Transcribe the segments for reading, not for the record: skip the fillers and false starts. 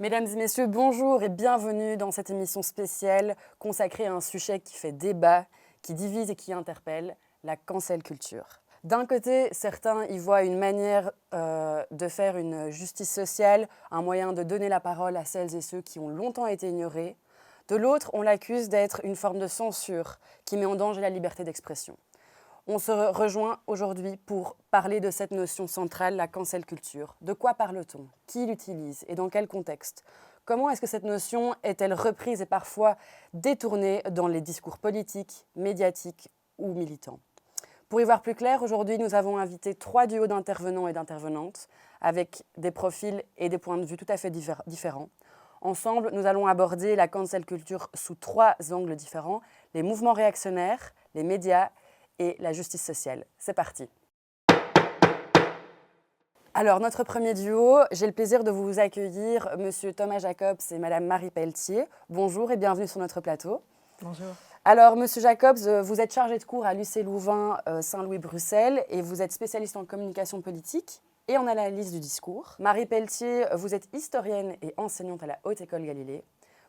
Mesdames et messieurs, bonjour et bienvenue dans cette émission spéciale consacrée à un sujet qui fait débat, qui divise et qui interpelle, la cancel culture. D'un côté, certains y voient une manière de faire une justice sociale, un moyen de donner la parole à celles et ceux qui ont longtemps été ignorés. De l'autre, on l'accuse d'être une forme de censure qui met en danger la liberté d'expression. On se rejoint aujourd'hui pour parler de cette notion centrale, la cancel culture. De quoi parle-t-on? Qui l'utilise et dans quel contexte? Comment est-ce que cette notion est-elle reprise et parfois détournée dans les discours politiques, médiatiques ou militants? Pour y voir plus clair, aujourd'hui, nous avons invité 3 duos d'intervenants et d'intervenantes avec des profils et des points de vue tout à fait différents. Ensemble, nous allons aborder la cancel culture sous 3 angles différents, les mouvements réactionnaires, les médias et la justice sociale. C'est parti. Alors, notre premier duo, j'ai le plaisir de vous accueillir, Monsieur Thomas Jacobs et Madame Marie Pelletier. Bonjour et bienvenue sur notre plateau. Bonjour. Alors, Monsieur Jacobs, vous êtes chargé de cours à l'UC Louvain Saint-Louis-Bruxelles et vous êtes spécialiste en communication politique et en analyse du discours. Marie Pelletier, vous êtes historienne et enseignante à la Haute École Galilée.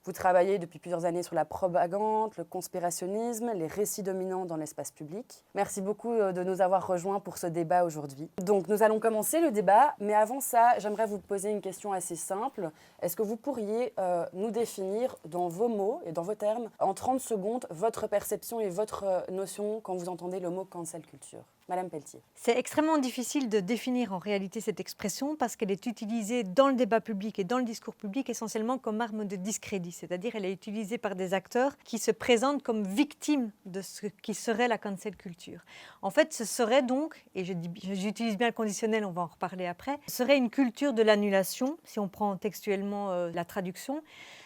Vous travaillez depuis plusieurs années sur la propagande, le conspirationnisme, les récits dominants dans l'espace public. Merci beaucoup de nous avoir rejoints pour ce débat aujourd'hui. Donc nous allons commencer le débat, mais avant ça, j'aimerais vous poser une question assez simple. Est-ce que vous pourriez nous définir dans vos mots et dans vos termes, en 30 secondes, votre perception et votre notion quand vous entendez le mot cancel culture? Madame Pelletier. C'est extrêmement difficile de définir en réalité cette expression parce qu'elle est utilisée dans le débat public et dans le discours public essentiellement comme arme de discrédit, c'est-à-dire elle est utilisée par des acteurs qui se présentent comme victimes de ce qui serait la cancel culture. En fait, ce serait donc, et j'utilise bien le conditionnel, on va en reparler après, ce serait une culture de l'annulation, si on prend textuellement la traduction,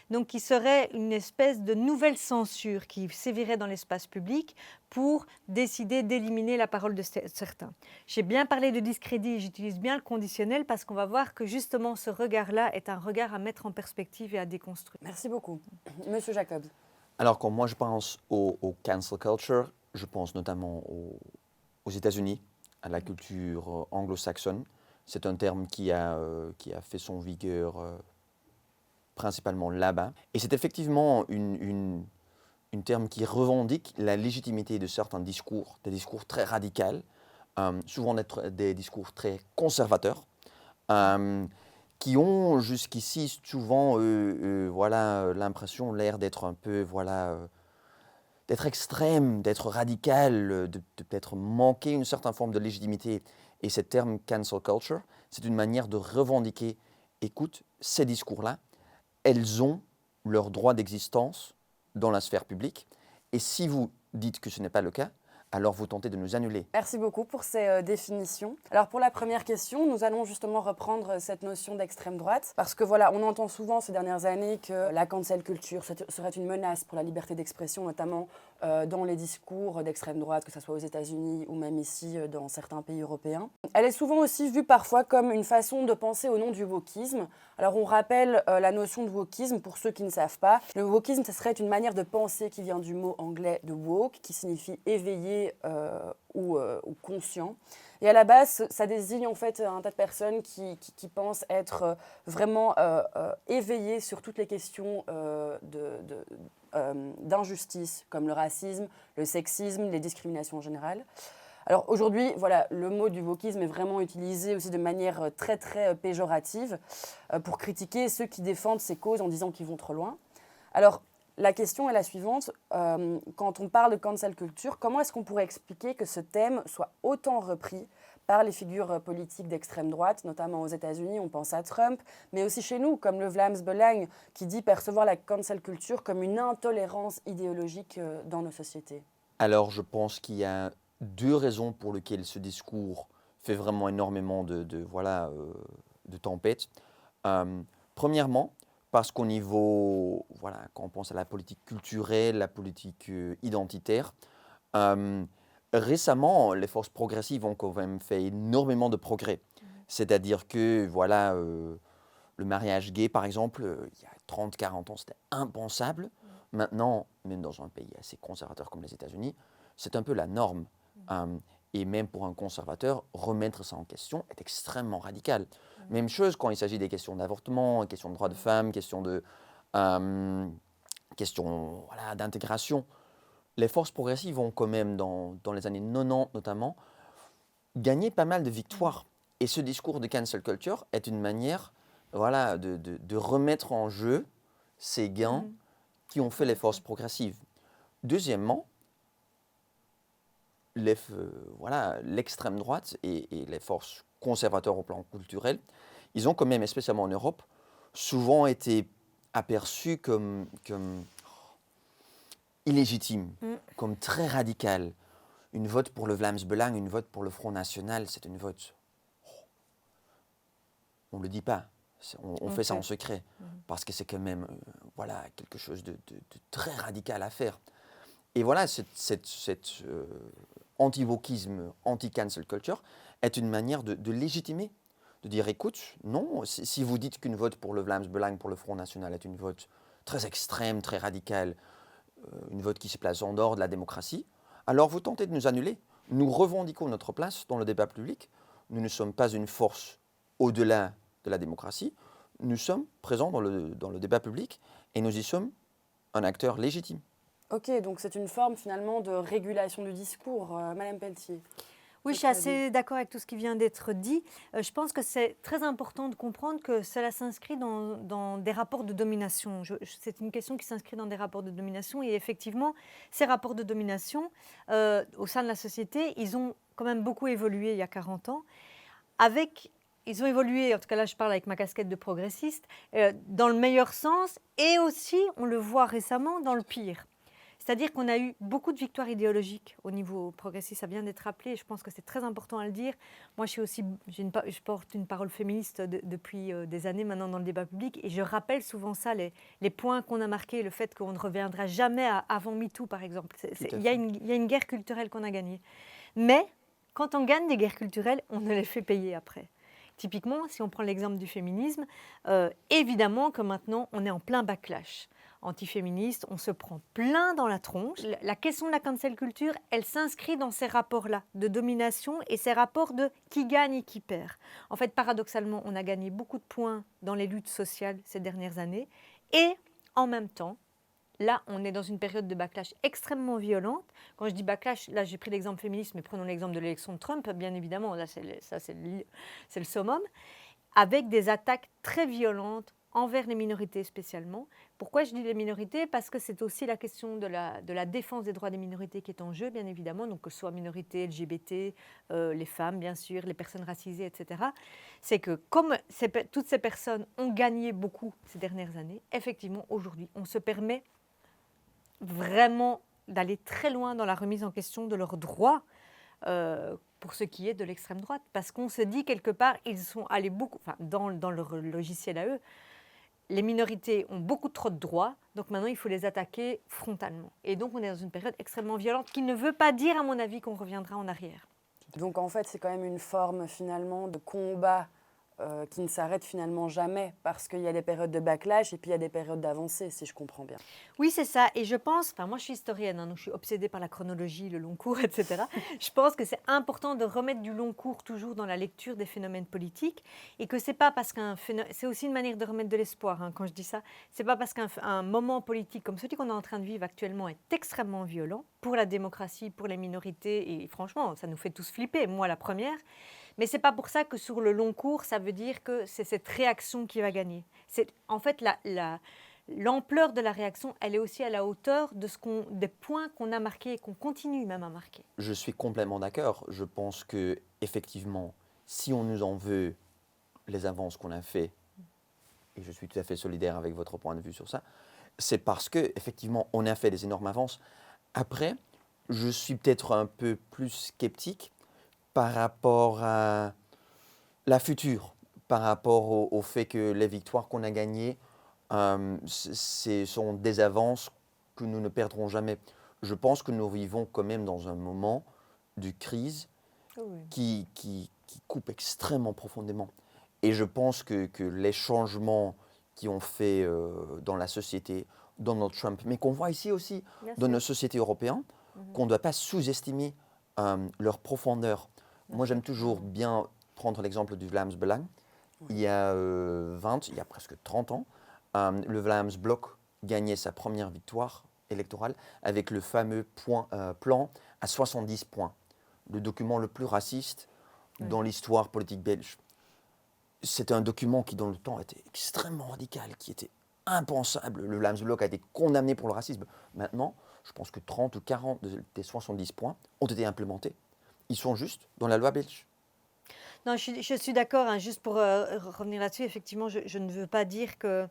donc qui serait une espèce de nouvelle censure qui sévirait dans l'espace public pour décider d'éliminer la parole de certains. J'ai bien parlé de discrédit, j'utilise bien le conditionnel parce qu'on va voir que justement ce regard-là est un regard à mettre en perspective et à déconstruire. Merci beaucoup. Monsieur Jacobs. Alors quand moi je pense au cancel culture, je pense notamment aux États-Unis, à la culture anglo-saxonne. C'est un terme qui a fait son vigueur principalement là-bas. Et c'est effectivement une terme qui revendique la légitimité de certains discours, des discours très radicaux, souvent des discours très conservateurs, qui ont jusqu'ici souvent l'impression, l'air d'être un peu, d'être extrême, d'être radical, de peut-être manquer une certaine forme de légitimité. Et ce terme cancel culture, c'est une manière de revendiquer, écoute, ces discours-là, elles ont leur droit d'existence dans la sphère publique. Et si vous dites que ce n'est pas le cas, alors vous tentez de nous annuler. Merci beaucoup pour ces définitions. Alors pour la première question, nous allons justement reprendre cette notion d'extrême droite, parce que voilà, on entend souvent ces dernières années que la cancel culture serait une menace pour la liberté d'expression, notamment dans les discours d'extrême droite, que ce soit aux États-Unis ou même ici dans certains pays européens. Elle est souvent aussi vue parfois comme une façon de penser au nom du wokisme. Alors on rappelle la notion de wokisme pour ceux qui ne savent pas. Le wokisme, ce serait une manière de penser qui vient du mot anglais de woke, qui signifie éveillé ou conscient. Et à la base, ça désigne en fait un tas de personnes qui pensent être vraiment éveillées sur toutes les questions d'injustice, comme le racisme, le sexisme, les discriminations en général. Alors aujourd'hui, voilà, le mot du wokisme est vraiment utilisé aussi de manière très très péjorative pour critiquer ceux qui défendent ces causes en disant qu'ils vont trop loin. Alors la question est la suivante, quand on parle de cancel culture, comment est-ce qu'on pourrait expliquer que ce thème soit autant repris par les figures politiques d'extrême droite, notamment aux États-Unis, on pense à Trump, mais aussi chez nous, comme le Vlaams Belang, qui dit percevoir la cancel culture comme une intolérance idéologique dans nos sociétés? Alors je pense qu'il y a 2 raisons pour lesquelles ce discours fait vraiment énormément de tempêtes. Premièrement, parce qu'au niveau, quand on pense à la politique culturelle, la politique identitaire, récemment, les forces progressives ont quand même fait énormément de progrès. C'est-à-dire que, le mariage gay, par exemple, il y a 30-40 ans, c'était impensable. Maintenant, même dans un pays assez conservateur comme les États-Unis, c'est un peu la norme. Et même pour un conservateur, remettre ça en question est extrêmement radical. Même chose quand il s'agit des questions d'avortement, questions de droits de femmes, questions voilà, d'intégration. Les forces progressives ont quand même, dans les années 90 notamment, gagné pas mal de victoires. Et ce discours de cancel culture est une manière voilà, de remettre en jeu ces gains qui ont fait les forces progressives. Deuxièmement, l'extrême droite et les forces conservateurs au plan culturel, ils ont quand même, spécialement en Europe, souvent été aperçus comme illégitimes, comme très radicales. Une vote pour le Vlaams Belang, une vote pour le Front National, c'est une vote. On ne le dit pas, on fait ça en secret, parce que c'est quand même voilà, quelque chose de très radical à faire. Et voilà, cet anti-wokisme, anti-cancel culture est une manière de légitimer, de dire écoute, non, si vous dites qu'une vote pour le Vlaams Belang, pour le Front National est une vote très extrême, très radicale, une vote qui se place en dehors de la démocratie, alors vous tentez de nous annuler. Nous revendiquons notre place dans le débat public. Nous ne sommes pas une force au-delà de la démocratie. Nous sommes présents dans le débat public et nous y sommes un acteur légitime. Ok, donc c'est une forme finalement de régulation du discours, Madame Pelletier. Oui, je suis assez d'accord avec tout ce qui vient d'être dit. Je pense que c'est très important de comprendre que cela s'inscrit dans des rapports de domination. C'est une question qui s'inscrit dans des rapports de domination. Et effectivement, ces rapports de domination, au sein de la société, ils ont quand même beaucoup évolué il y a 40 ans. Ils ont évolué, en tout cas là je parle avec ma casquette de progressiste, dans le meilleur sens et aussi, on le voit récemment, dans le pire. C'est-à-dire qu'on a eu beaucoup de victoires idéologiques au niveau progressiste, ça vient d'être rappelé, et je pense que c'est très important à le dire. Moi, je porte une parole féministe depuis des années maintenant dans le débat public, et je rappelle souvent ça, les points qu'on a marqués, le fait qu'on ne reviendra jamais avant MeToo, par exemple. Il y a une guerre culturelle qu'on a gagnée. Mais quand on gagne des guerres culturelles, on ne les fait payer après. Typiquement, si on prend l'exemple du féminisme, évidemment que maintenant, on est en plein backlash antiféministe, on se prend plein dans la tronche. La question de la cancel culture, elle s'inscrit dans ces rapports-là de domination et ces rapports de qui gagne et qui perd. En fait, paradoxalement, on a gagné beaucoup de points dans les luttes sociales ces dernières années et en même temps, là, on est dans une période de backlash extrêmement violente. Quand je dis backlash, là, j'ai pris l'exemple féministe, mais prenons l'exemple de l'élection de Trump, bien évidemment, là, c'est le summum, avec des attaques très violentes envers les minorités spécialement. Pourquoi je dis les minorités? Parce que c'est aussi la question de la défense des droits des minorités qui est en jeu, bien évidemment, donc que ce soit minorités LGBT, les femmes, bien sûr, les personnes racisées, etc. C'est que comme toutes ces personnes ont gagné beaucoup ces dernières années, effectivement, aujourd'hui, on se permet vraiment d'aller très loin dans la remise en question de leurs droits pour ce qui est de l'extrême droite. Parce qu'on se dit quelque part, ils sont allés beaucoup, enfin, dans leur logiciel à eux, les minorités ont beaucoup trop de droits, donc maintenant il faut les attaquer frontalement. Et donc on est dans une période extrêmement violente qui ne veut pas dire, à mon avis, qu'on reviendra en arrière. Donc en fait, c'est quand même une forme finalement de combat qui ne s'arrête finalement jamais parce qu'il y a des périodes de backlash et puis il y a des périodes d'avancée, si je comprends bien. Oui, c'est ça. Et je pense, moi je suis historienne, donc je suis obsédée par la chronologie, le long cours, etc. Je pense que c'est important de remettre du long cours toujours dans la lecture des phénomènes politiques et que c'est pas parce c'est aussi une manière de remettre de l'espoir, quand je dis ça. C'est pas parce qu'un moment politique comme celui qu'on est en train de vivre actuellement est extrêmement violent pour la démocratie, pour les minorités, et franchement, ça nous fait tous flipper, moi la première. Mais ce n'est pas pour ça que sur le long cours, ça veut dire que c'est cette réaction qui va gagner. En fait, l'ampleur de la réaction, elle est aussi à la hauteur des points qu'on a marqués et qu'on continue même à marquer. Je suis complètement d'accord. Je pense qu'effectivement, si on nous en veut les avances qu'on a fait, et je suis tout à fait solidaire avec votre point de vue sur ça, c'est parce qu'effectivement, on a fait des énormes avances. Après, je suis peut-être un peu plus sceptique par rapport à la future, par rapport au fait que les victoires qu'on a gagnées sont des avances que nous ne perdrons jamais. Je pense que nous vivons quand même dans un moment de crise qui coupe extrêmement profondément. Et je pense que les changements qui ont fait dans la société, Donald Trump, mais qu'on voit ici aussi dans nos sociétés européennes, qu'on ne doit pas sous-estimer leur profondeur. Moi, j'aime toujours bien prendre l'exemple du Vlaams Belang, il y a il y a presque 30 ans, le Vlaams Blok gagnait sa première victoire électorale avec le fameux plan à 70 points, le document le plus raciste dans l'histoire politique belge. C'était un document qui, dans le temps, était extrêmement radical, qui était impensable. Le Vlaams Blok a été condamné pour le racisme. Maintenant, je pense que 30 ou 40 des 70 points ont été implémentés. Ils sont juste dans la loi belge. Non, je suis d'accord, hein, juste pour revenir là-dessus, effectivement, je ne veux pas dire que...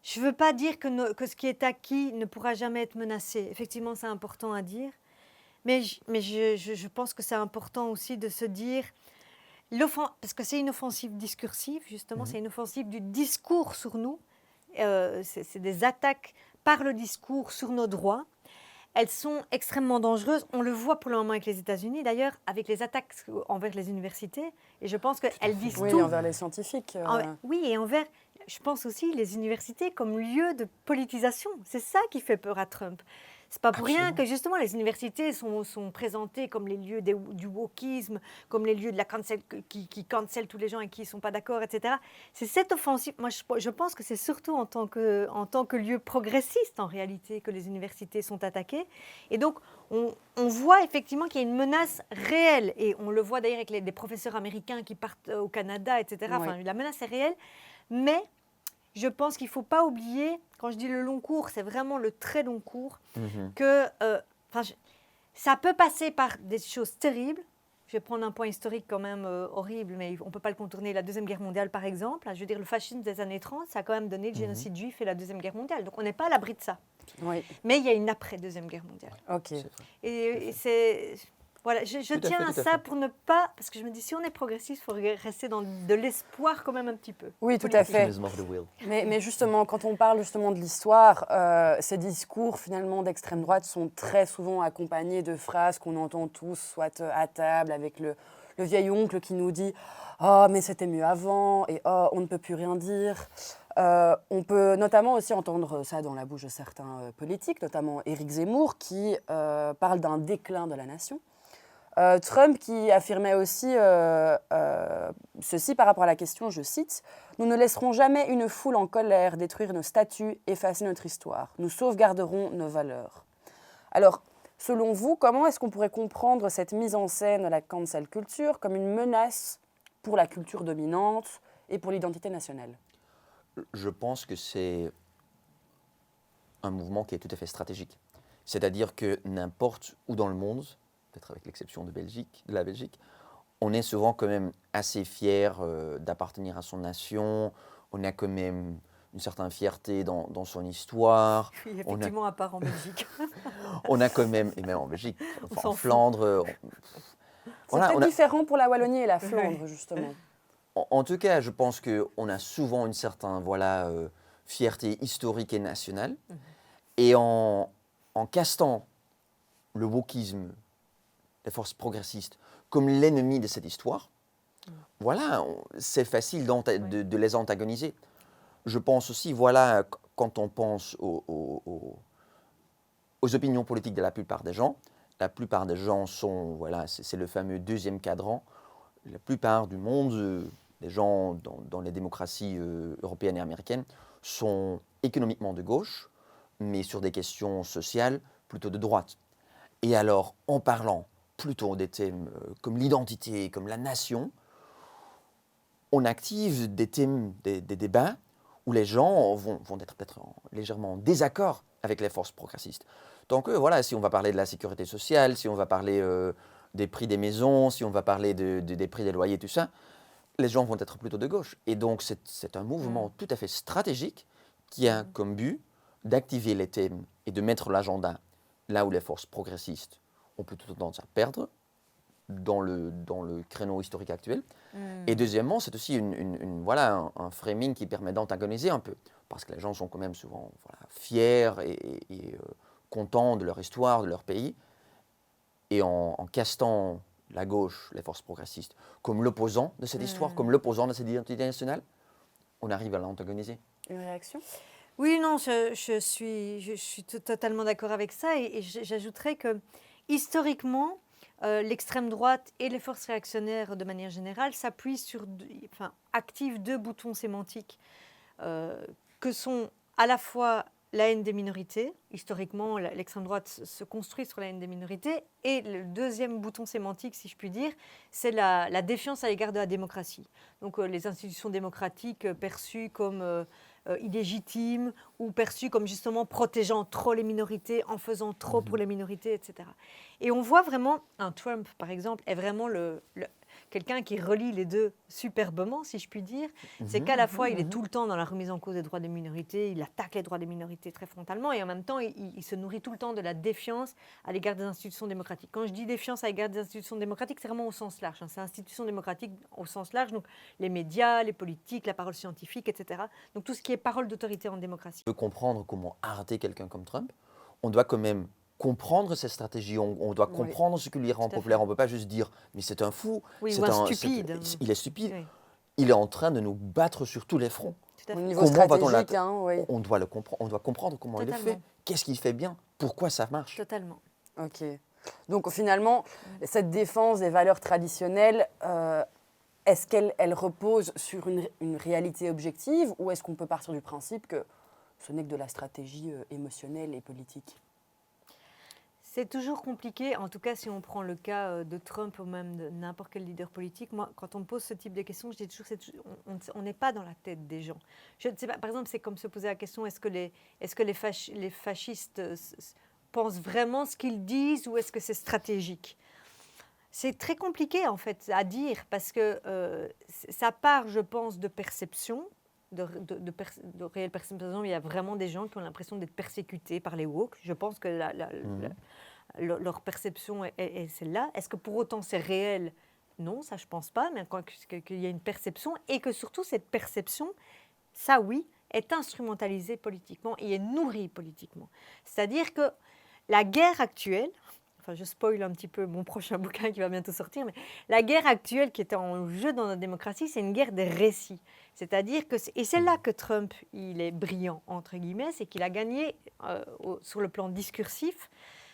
Je ne veux pas dire que ce qui est acquis ne pourra jamais être menacé. Effectivement, c'est important à dire. Mais je pense que c'est important aussi de se dire... Parce que c'est une offensive discursive, justement, c'est une offensive du discours sur nous. C'est des attaques par le discours sur nos droits. Elles sont extrêmement dangereuses. On le voit pour le moment avec les États-Unis, d'ailleurs, avec les attaques envers les universités. Et je pense qu'elles disent tout. Oui, envers les scientifiques. Oui, et envers, je pense aussi, les universités comme lieu de politisation. C'est ça qui fait peur à Trump. C'est pas pour rien que justement les universités sont présentées comme les lieux du wokisme, comme les lieux de la cancel, qui cancellent tous les gens avec qui ils ne sont pas d'accord, etc. C'est cette offensive. Moi, je pense que c'est surtout en tant que lieu progressiste, en réalité, que les universités sont attaquées. Et donc, on voit effectivement qu'il y a une menace réelle. Et on le voit d'ailleurs avec des professeurs américains qui partent au Canada, etc. Enfin, la menace est réelle. Mais je pense qu'il ne faut pas oublier, quand je dis le long cours, c'est vraiment le très long cours, que ça peut passer par des choses terribles. Je vais prendre un point historique quand même horrible, mais on ne peut pas le contourner. La Deuxième Guerre mondiale, par exemple, je veux dire, le fascisme des années 30, ça a quand même donné le génocide juif et la Deuxième Guerre mondiale. Donc on n'est pas à l'abri de ça. Oui. Mais il y a une après-Deuxième Guerre mondiale. Ok. Et c'est... Voilà, je tiens à ça pour ne pas... Parce que je me dis, si on est progressiste, il faut rester dans de l'espoir quand même un petit peu. Oui, tout à fait. Mais justement, quand on parle justement de l'histoire, ces discours finalement d'extrême droite sont très souvent accompagnés de phrases qu'on entend tous, soit à table avec le vieil oncle qui nous dit « Oh, mais c'était mieux avant » et « Oh, on ne peut plus rien dire ». On peut notamment aussi entendre ça dans la bouche de certains politiques, notamment Éric Zemmour, qui parle d'un déclin de la nation. Trump qui affirmait aussi ceci par rapport à la question, je cite, « Nous ne laisserons jamais une foule en colère détruire nos statuts, effacer notre histoire. Nous sauvegarderons nos valeurs. » Alors, selon vous, comment est-ce qu'on pourrait comprendre cette mise en scène de la cancel culture comme une menace pour la culture dominante et pour l'identité nationale ? Je pense que c'est un mouvement qui est tout à fait stratégique. C'est-à-dire que n'importe où dans le monde, peut-être avec l'exception de la Belgique, on est souvent quand même assez fier d'appartenir à son nation, on a quand même une certaine fierté dans son histoire. Oui, effectivement, à part en Belgique. On a quand même, et même en Belgique, en Flandre... C'est peut-être différent pour la Wallonie et la Flandre, justement. En tout cas, je pense qu'on a souvent une certaine fierté historique et nationale. Et en castant le wokisme, les forces progressistes, comme l'ennemi de cette histoire, voilà, c'est facile de les antagoniser. Je pense aussi, voilà, quand on pense aux opinions politiques de la plupart des gens sont, voilà, c'est le fameux deuxième cadran. La plupart du monde, les gens dans les démocraties européennes et américaines, sont économiquement de gauche, mais sur des questions sociales, plutôt de droite. Et alors, en parlant plutôt des thèmes comme l'identité, comme la nation, on active des thèmes, des débats où les gens vont être peut-être légèrement en désaccord avec les forces progressistes. Donc voilà, si on va parler de la sécurité sociale, si on va parler des prix des maisons, si on va parler des prix des loyers, tout ça, les gens vont être plutôt de gauche. Et donc c'est un mouvement tout à fait stratégique qui a comme but d'activer les thèmes et de mettre l'agenda là où les forces progressistes ont plutôt tendance à perdre dans le créneau historique actuel. Et deuxièmement, c'est aussi un framing qui permet d'antagoniser un peu, parce que les gens sont quand même souvent fiers et contents de leur histoire, de leur pays. Et en castant la gauche, les forces progressistes, comme l'opposant de cette histoire, comme l'opposant de cette identité nationale, on arrive à l'antagoniser. Une réaction ? Oui, non, je suis totalement d'accord avec ça. Et j'ajouterais que, historiquement, l'extrême droite et les forces réactionnaires de manière générale s'appuient activent deux boutons sémantiques que sont à la fois la haine des minorités. Historiquement, l'extrême droite se construit sur la haine des minorités. Et le deuxième bouton sémantique, si je puis dire, c'est la défiance à l'égard de la démocratie. Donc les institutions démocratiques perçues comme illégitimes ou perçues comme justement protégeant trop les minorités, en faisant trop pour les minorités, etc. Et on voit vraiment, un Trump par exemple, est vraiment quelqu'un qui relie les deux superbement, si je puis dire. C'est qu'à la fois, il est tout le temps dans la remise en cause des droits des minorités, il attaque les droits des minorités très frontalement, et en même temps, il se nourrit tout le temps de la défiance à l'égard des institutions démocratiques. Quand je dis défiance à l'égard des institutions démocratiques, c'est vraiment au sens large. C'est institutions démocratiques au sens large, donc les médias, les politiques, la parole scientifique, etc. Donc tout ce qui est parole d'autorité en démocratie. On peut comprendre comment arrêter quelqu'un comme Trump. On doit quand même comprendre ses stratégies, on doit comprendre ce qui lui rend populaire. On ne peut pas juste dire « mais c'est un fou, oui, c'est ou un stupide. Il est stupide Oui. ». Il est en train de nous battre sur tous les fronts. Au niveau stratégique, oui. On doit comprendre comment il le fait. Qu'est-ce qu'il fait bien? Pourquoi ça marche? Totalement. Ok. Donc finalement, cette défense des valeurs traditionnelles, est-ce qu'elle repose sur une réalité objective ou est-ce qu'on peut partir du principe que ce n'est que de la stratégie émotionnelle et politique? C'est toujours compliqué, en tout cas si on prend le cas de Trump ou même de n'importe quel leader politique. Moi, quand on me pose ce type de questions, je dis toujours on n'est pas dans la tête des gens. Je ne sais pas, par exemple, c'est comme se poser la question est-ce que les fascistes pensent vraiment ce qu'ils disent ou est-ce que c'est stratégique? C'est très compliqué en fait à dire parce que ça part, je pense, de perception. De réelle perception, il y a vraiment des gens qui ont l'impression d'être persécutés par les woke. Je pense que leur perception est celle-là. Est-ce que pour autant c'est réel? Non, ça je pense pas, mais qu'il y a une perception et que surtout cette perception, ça oui, est instrumentalisée politiquement et est nourrie politiquement. C'est-à-dire que la guerre actuelle, enfin je spoil un petit peu mon prochain bouquin qui va bientôt sortir, mais la guerre actuelle qui est en jeu dans notre démocratie, c'est une guerre des récits. C'est-à-dire que, et c'est là que Trump, il est brillant, entre guillemets, c'est qu'il a gagné sur le plan discursif,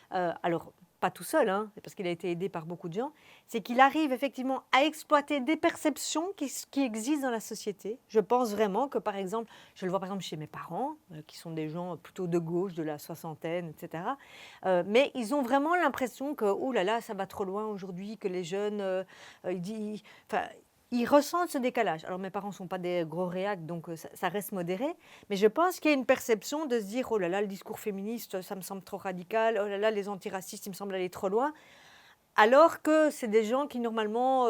alors pas tout seul, hein, parce qu'il a été aidé par beaucoup de gens, c'est qu'il arrive effectivement à exploiter des perceptions qui existent dans la société. Je pense vraiment que, par exemple, je le vois par exemple chez mes parents, qui sont des gens plutôt de gauche, de la soixantaine, etc. Mais ils ont vraiment l'impression que, oh là là, ça va trop loin aujourd'hui, que les jeunes, ils ressentent ce décalage. Alors, mes parents ne sont pas des gros réacs, donc ça reste modéré. Mais je pense qu'il y a une perception de se dire « Oh là là, le discours féministe, ça me semble trop radical. Oh là là, les antiracistes, ils me semblent aller trop loin. » Alors que c'est des gens qui, normalement,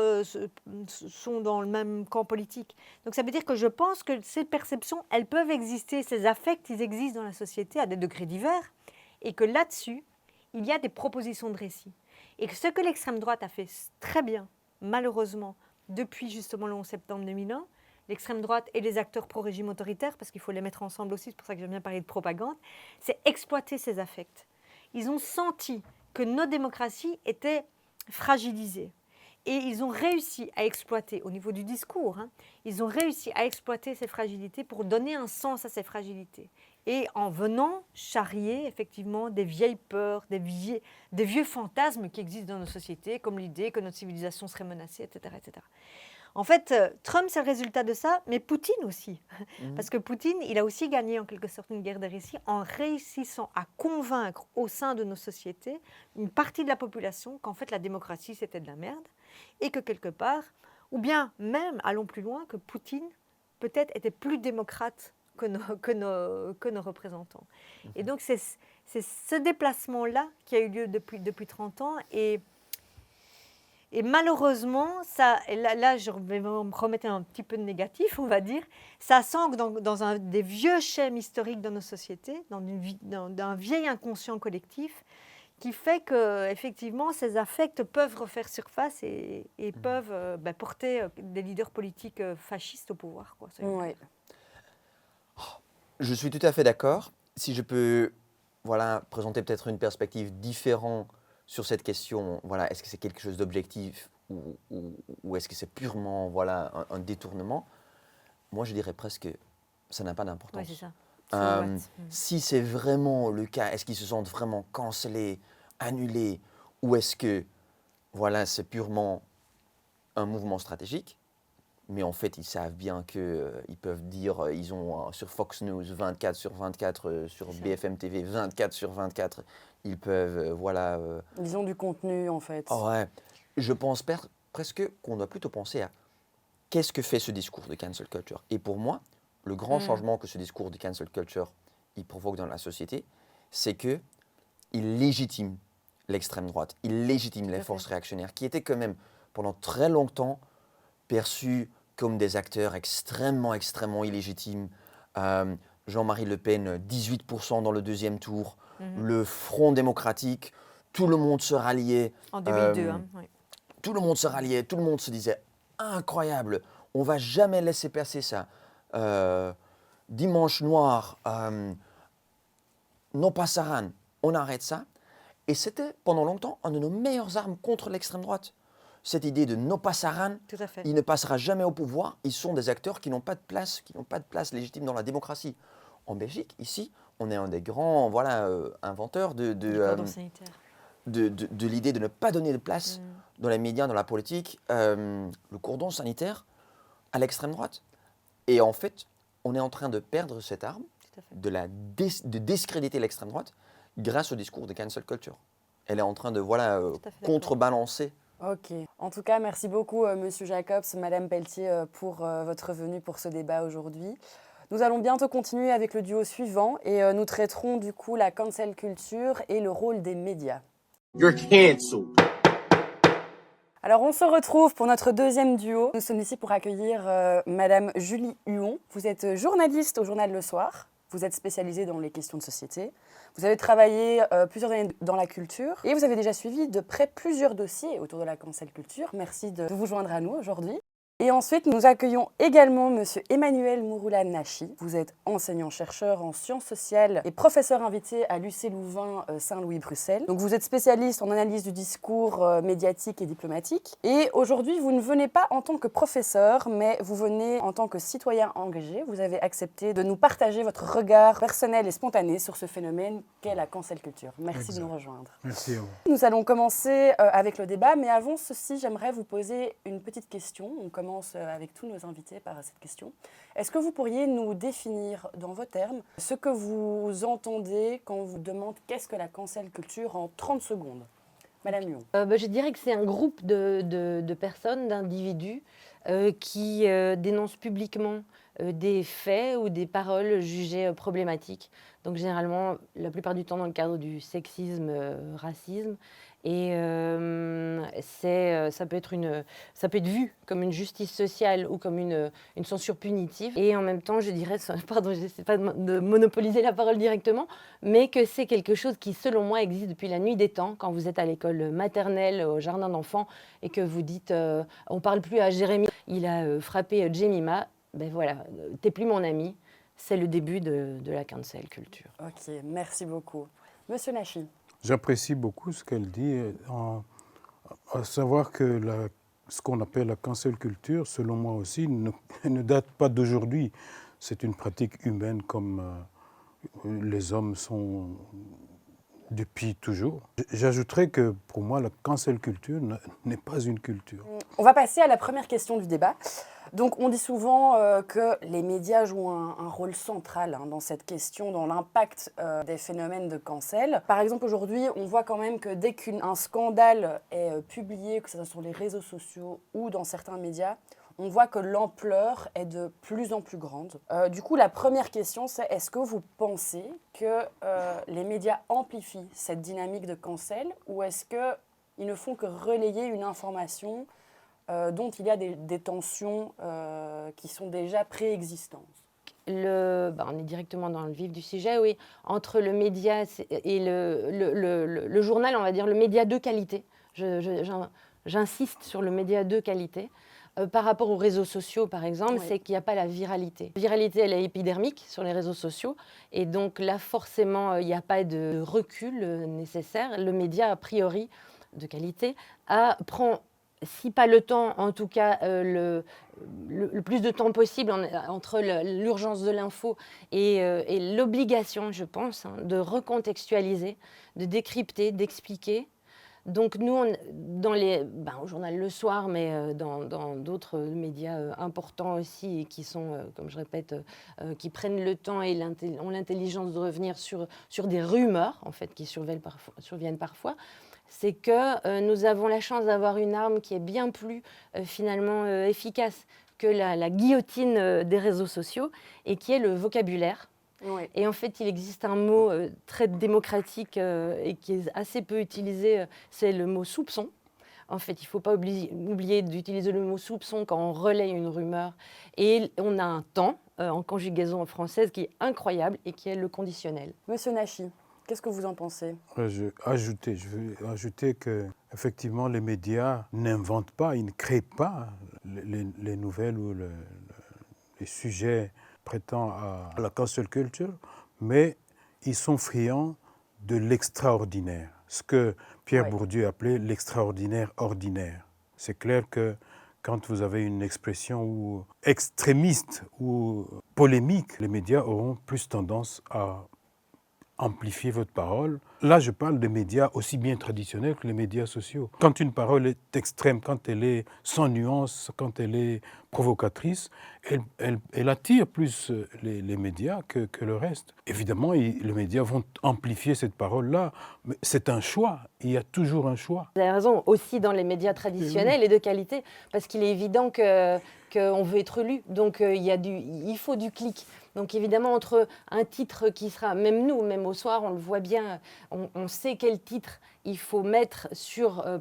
sont dans le même camp politique. Donc, ça veut dire que je pense que ces perceptions, elles peuvent exister. Ces affects, ils existent dans la société à des degrés divers. Et que là-dessus, il y a des propositions de récit. Et que ce que l'extrême droite a fait très bien, malheureusement, depuis justement le 11 septembre 2001, l'extrême droite et les acteurs pro-régime autoritaire, parce qu'il faut les mettre ensemble aussi, c'est pour ça que j'aime bien parler de propagande, c'est exploiter ces affects. Ils ont senti que nos démocraties étaient fragilisées. Et ils ont réussi à exploiter, au niveau du discours, ils ont réussi à exploiter ces fragilités pour donner un sens à ces fragilités. Et en venant charrier effectivement des vieilles peurs, des vieux fantasmes qui existent dans nos sociétés, comme l'idée que notre civilisation serait menacée, etc. etc. En fait, Trump, c'est le résultat de ça, mais Poutine aussi. Parce que Poutine, il a aussi gagné en quelque sorte une guerre des récits en réussissant à convaincre au sein de nos sociétés une partie de la population qu'en fait la démocratie, c'était de la merde. Et que quelque part, ou bien même, allons plus loin, que Poutine peut-être était plus démocrate que nos représentants. Et donc, c'est ce déplacement-là qui a eu lieu depuis 30 ans. Et malheureusement, là, je vais me remettre un petit peu de négatif, on va dire, ça s'ancre dans un des vieux schèmes historiques de nos sociétés, dans un vieil inconscient collectif, qui fait qu'effectivement, ces affects peuvent refaire surface et peuvent porter des leaders politiques fascistes au pouvoir. Quoi, ouais. Je suis tout à fait d'accord. Si je peux présenter peut-être une perspective différente sur cette question, est-ce que c'est quelque chose d'objectif ou est-ce que c'est purement un détournement? Moi, je dirais presque que ça n'a pas d'importance. Oui, c'est ça. Si c'est vraiment le cas, est-ce qu'ils se sentent vraiment cancellés, annulés, ou est-ce que voilà, c'est purement un mouvement stratégique. Mais en fait, ils savent bien qu'ils peuvent dire, ils ont sur Fox News 24 sur 24, sur BFM TV 24 sur 24, ils peuvent, voilà. Ils ont du contenu, en fait. Ouais, je pense presque qu'on doit plutôt penser à qu'est-ce que fait ce discours de cancel culture. Et pour moi, le grand changement que ce discours de cancel culture il provoque dans la société, c'est que il légitime l'extrême droite, il légitime les forces réactionnaires, qui étaient quand même pendant très longtemps perçus comme des acteurs extrêmement illégitimes. Jean-Marie Le Pen, 18% dans le deuxième tour. Le Front démocratique, tout le monde se ralliait. En 2002, oui. Tout le monde se ralliait, tout le monde se disait « Incroyable, on ne va jamais laisser passer ça. Dimanche noir, non passaran, on arrête ça. » Et c'était pendant longtemps une de nos meilleures armes contre l'extrême droite. Cette idée de no passaran, il ne passera jamais au pouvoir, ils sont des acteurs qui n'ont pas de place légitime dans la démocratie. En Belgique, ici, on est un des grands inventeurs de l'idée de ne pas donner de place dans les médias, dans la politique, le cordon sanitaire à l'extrême droite. Et en fait, on est en train de perdre cette arme, de discréditer l'extrême droite grâce au discours de cancel culture. Elle est en train de contrebalancer. Ok. En tout cas, merci beaucoup, Monsieur Jacobs, Madame Pelletier, pour votre venue pour ce débat aujourd'hui. Nous allons bientôt continuer avec le duo suivant et nous traiterons du coup la cancel culture et le rôle des médias. You're canceled. Alors, on se retrouve pour notre deuxième duo. Nous sommes ici pour accueillir Madame Julie Huon. Vous êtes journaliste au journal Le Soir. Vous êtes spécialisée dans les questions de société. Vous avez travaillé plusieurs années dans la culture et vous avez déjà suivi de près plusieurs dossiers autour de la cancel culture. Merci de vous joindre à nous aujourd'hui. Et ensuite, nous accueillons également Monsieur Emmanuel Mouroula-Nachi. Vous êtes enseignant-chercheur en sciences sociales et professeur invité à l'UC Louvain Saint-Louis-Bruxelles. Donc vous êtes spécialiste en analyse du discours médiatique et diplomatique. Et aujourd'hui, vous ne venez pas en tant que professeur, mais vous venez en tant que citoyen engagé. Vous avez accepté de nous partager votre regard personnel et spontané sur ce phénomène qu'est la cancel culture. Merci de nous rejoindre. Merci à vous. Nous allons commencer avec le débat, mais avant ceci, j'aimerais vous poser une petite question. On commence avec tous nos invités par cette question. Est-ce que vous pourriez nous définir dans vos termes ce que vous entendez quand on vous demande qu'est-ce que la cancel culture en 30 secondes? Madame Huon. Je dirais que c'est un groupe de personnes, d'individus qui dénoncent publiquement des faits ou des paroles jugées problématiques. Donc généralement, la plupart du temps dans le cadre du sexisme, racisme. Et ça peut être vu comme une justice sociale ou comme une censure punitive. Et en même temps, je dirais, pardon, je n'essaie pas de monopoliser la parole directement, mais que c'est quelque chose qui, selon moi, existe depuis la nuit des temps. Quand vous êtes à l'école maternelle, au jardin d'enfants, et que vous dites on ne parle plus à Jérémy, il a frappé Jemima, ben voilà, t'es plus mon ami. C'est le début de la cancel culture. Ok, merci beaucoup. Monsieur Nachi. J'apprécie beaucoup ce qu'elle dit, à savoir que ce qu'on appelle la cancel culture, selon moi aussi, ne date pas d'aujourd'hui. C'est une pratique humaine comme les hommes sont depuis toujours. J'ajouterais que pour moi, la cancel culture n'est pas une culture. On va passer à la première question du débat. Donc, on dit souvent que les médias jouent un rôle central dans cette question, dans l'impact des phénomènes de cancel. Par exemple, aujourd'hui, on voit quand même que dès qu'un scandale est publié, que ce soit sur les réseaux sociaux ou dans certains médias, on voit que l'ampleur est de plus en plus grande. Du coup, la première question, c'est est-ce que vous pensez que les médias amplifient cette dynamique de cancel ou est-ce qu'ils ne font que relayer une information dont il y a des tensions qui sont déjà préexistantes? On est directement dans le vif du sujet, oui. Entre le média et le journal, on va dire le média de qualité. J'insiste sur le média de qualité. Par rapport aux réseaux sociaux, par exemple, c'est qu'il n'y a pas la viralité. La viralité, elle est épidermique sur les réseaux sociaux. Et donc là, forcément, il n'y a pas de recul nécessaire. Le média, a priori, de qualité, prend, si pas le temps, en tout cas le plus de temps possible entre l'urgence de l'info et l'obligation, je pense, de recontextualiser, de décrypter, d'expliquer, Donc nous, au journal Le Soir, mais dans d'autres médias importants aussi, et qui sont, comme je répète, qui prennent le temps et ont l'intelligence de revenir sur des rumeurs, en fait, qui surviennent parfois, c'est que nous avons la chance d'avoir une arme qui est bien plus finalement efficace que la guillotine des réseaux sociaux, et qui est le vocabulaire. Oui. Et en fait, il existe un mot très démocratique et qui est assez peu utilisé, c'est le mot soupçon. En fait, il ne faut pas oublier d'utiliser le mot soupçon quand on relaie une rumeur. Et on a un temps en conjugaison française qui est incroyable et qui est le conditionnel. Monsieur Nachi, qu'est-ce que vous en pensez? Je veux ajouter que effectivement les médias n'inventent pas, ils ne créent pas les nouvelles ou les sujets prêtant à la cancel culture, mais ils sont friands de l'extraordinaire, ce que Pierre Bourdieu appelait l'extraordinaire ordinaire. C'est clair que quand vous avez une expression extrémiste ou polémique, les médias auront plus tendance à amplifier votre parole. Là, je parle des médias aussi bien traditionnels que les médias sociaux. Quand une parole est extrême, quand elle est sans nuance, quand elle est provocatrice, elle attire plus les médias que le reste. Évidemment, les médias vont amplifier cette parole-là, mais c'est un choix. Il y a toujours un choix. Vous avez raison, aussi dans les médias traditionnels et de qualité, parce qu'il est évident qu'on veut être lu, donc il faut du clic. Donc évidemment, entre un titre qui sera, même nous, même au soir, on le voit bien, on sait quel titre il faut mettre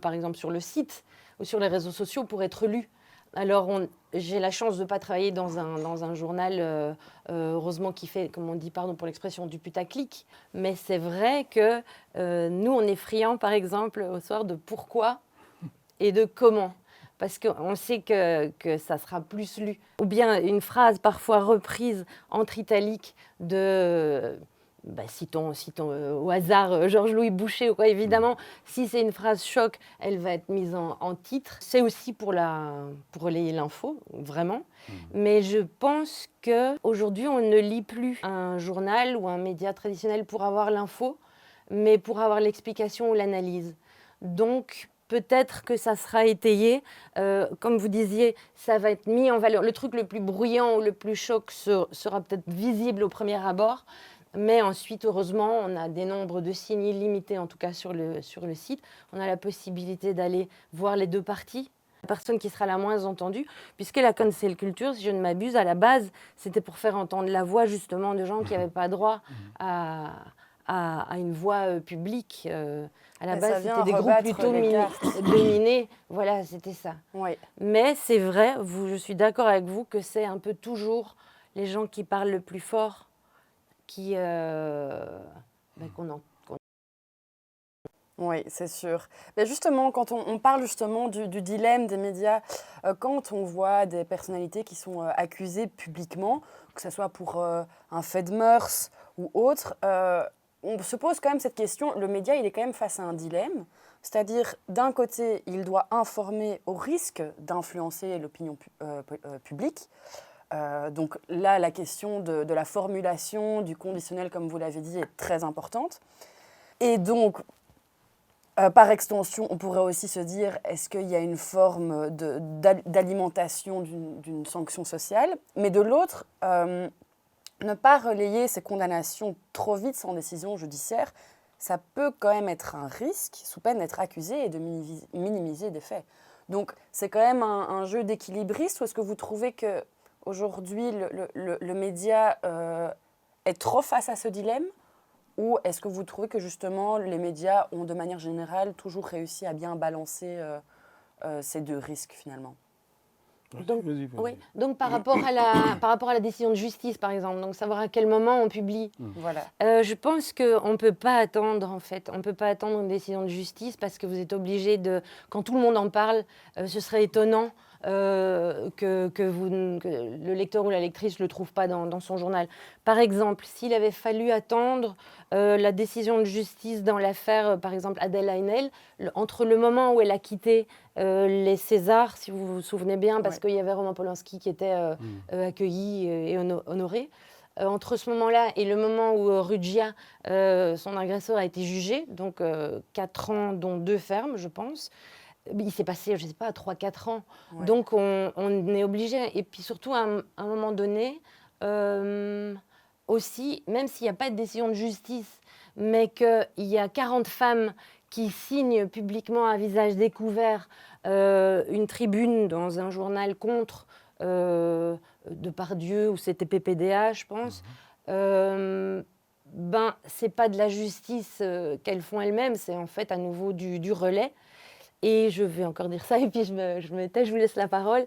par exemple sur le site ou sur les réseaux sociaux pour être lu. Alors j'ai la chance de ne pas travailler dans un journal, heureusement, qui fait, comme on dit, pardon pour l'expression, du putaclic. Mais c'est vrai que nous, on est friands, par exemple, au soir, de pourquoi et de comment. Parce qu'on sait que ça sera plus lu. Ou bien une phrase parfois reprise entre italiques de, citons au hasard Georges-Louis Boucher ou quoi. Évidemment, si c'est une phrase choc, elle va être mise en titre. C'est aussi pour relayer l'info, vraiment. Mais je pense qu'aujourd'hui, on ne lit plus un journal ou un média traditionnel pour avoir l'info, mais pour avoir l'explication ou l'analyse. Donc, peut-être que ça sera étayé. Comme vous disiez, ça va être mis en valeur. Le truc le plus bruyant ou le plus choc sera peut-être visible au premier abord. Mais ensuite, heureusement, on a des nombres de signes illimités, en tout cas sur le site. On a la possibilité d'aller voir les deux parties. La personne qui sera la moins entendue, puisque la cancel culture, si je ne m'abuse, à la base, c'était pour faire entendre la voix justement de gens qui n'avaient pas droit à une voix publique. À la base, c'était des groupes plutôt dominés. Voilà, c'était ça. Oui. Mais c'est vrai, je suis d'accord avec vous, que c'est un peu toujours les gens qui parlent le plus fort qu'on entend. Oui, c'est sûr. Mais justement, quand on parle justement du dilemme des médias, quand on voit des personnalités qui sont accusées publiquement, que ce soit pour un fait de mœurs ou autre, on se pose quand même cette question. Le média, il est quand même face à un dilemme. C'est-à-dire, d'un côté, il doit informer au risque d'influencer l'opinion publique. Donc là, la question de la formulation, du conditionnel, comme vous l'avez dit, est très importante. Et donc, par extension, on pourrait aussi se dire, est-ce qu'il y a une forme d'alimentation d'une sanction sociale? Mais de l'autre, ne pas relayer ces condamnations trop vite sans décision judiciaire, ça peut quand même être un risque, sous peine d'être accusé et de minimiser des faits. Donc, c'est quand même un jeu d'équilibriste, ou est-ce que vous trouvez qu'aujourd'hui, le média est trop face à ce dilemme? Ou est-ce que vous trouvez que justement les médias ont de manière générale toujours réussi à bien balancer ces deux risques finalement? Donc, oui. Donc par rapport à la décision de justice, par exemple, donc savoir à quel moment on publie. Voilà. Je pense qu'on ne peut pas attendre, en fait. On ne peut pas attendre une décision de justice parce que vous êtes obligé de... Quand tout le monde en parle, ce serait étonnant que le lecteur ou la lectrice ne le trouve pas dans son journal. Par exemple, s'il avait fallu attendre la décision de justice dans l'affaire, par exemple, Adèle Haenel, entre le moment où elle a quitté les Césars, si vous vous souvenez bien, parce qu'il y avait Roman Polanski qui était accueilli et honoré, entre ce moment-là et le moment où Ruggia, son agresseur, a été jugé, donc 4 ans, dont 2 fermes, je pense. Il s'est passé, je ne sais pas, 3-4 ans. Ouais. Donc, on est obligé. Et puis, surtout, à un moment donné, aussi, même s'il n'y a pas de décision de justice, mais qu'il y a 40 femmes qui signent publiquement à visage découvert une tribune dans un journal contre Depardieu, ou c'était PPDA, je pense, ben, c'est pas de la justice qu'elles font elles-mêmes, c'est en fait à nouveau du relais. Et je vais encore dire ça, et puis je me tais, je vous laisse la parole.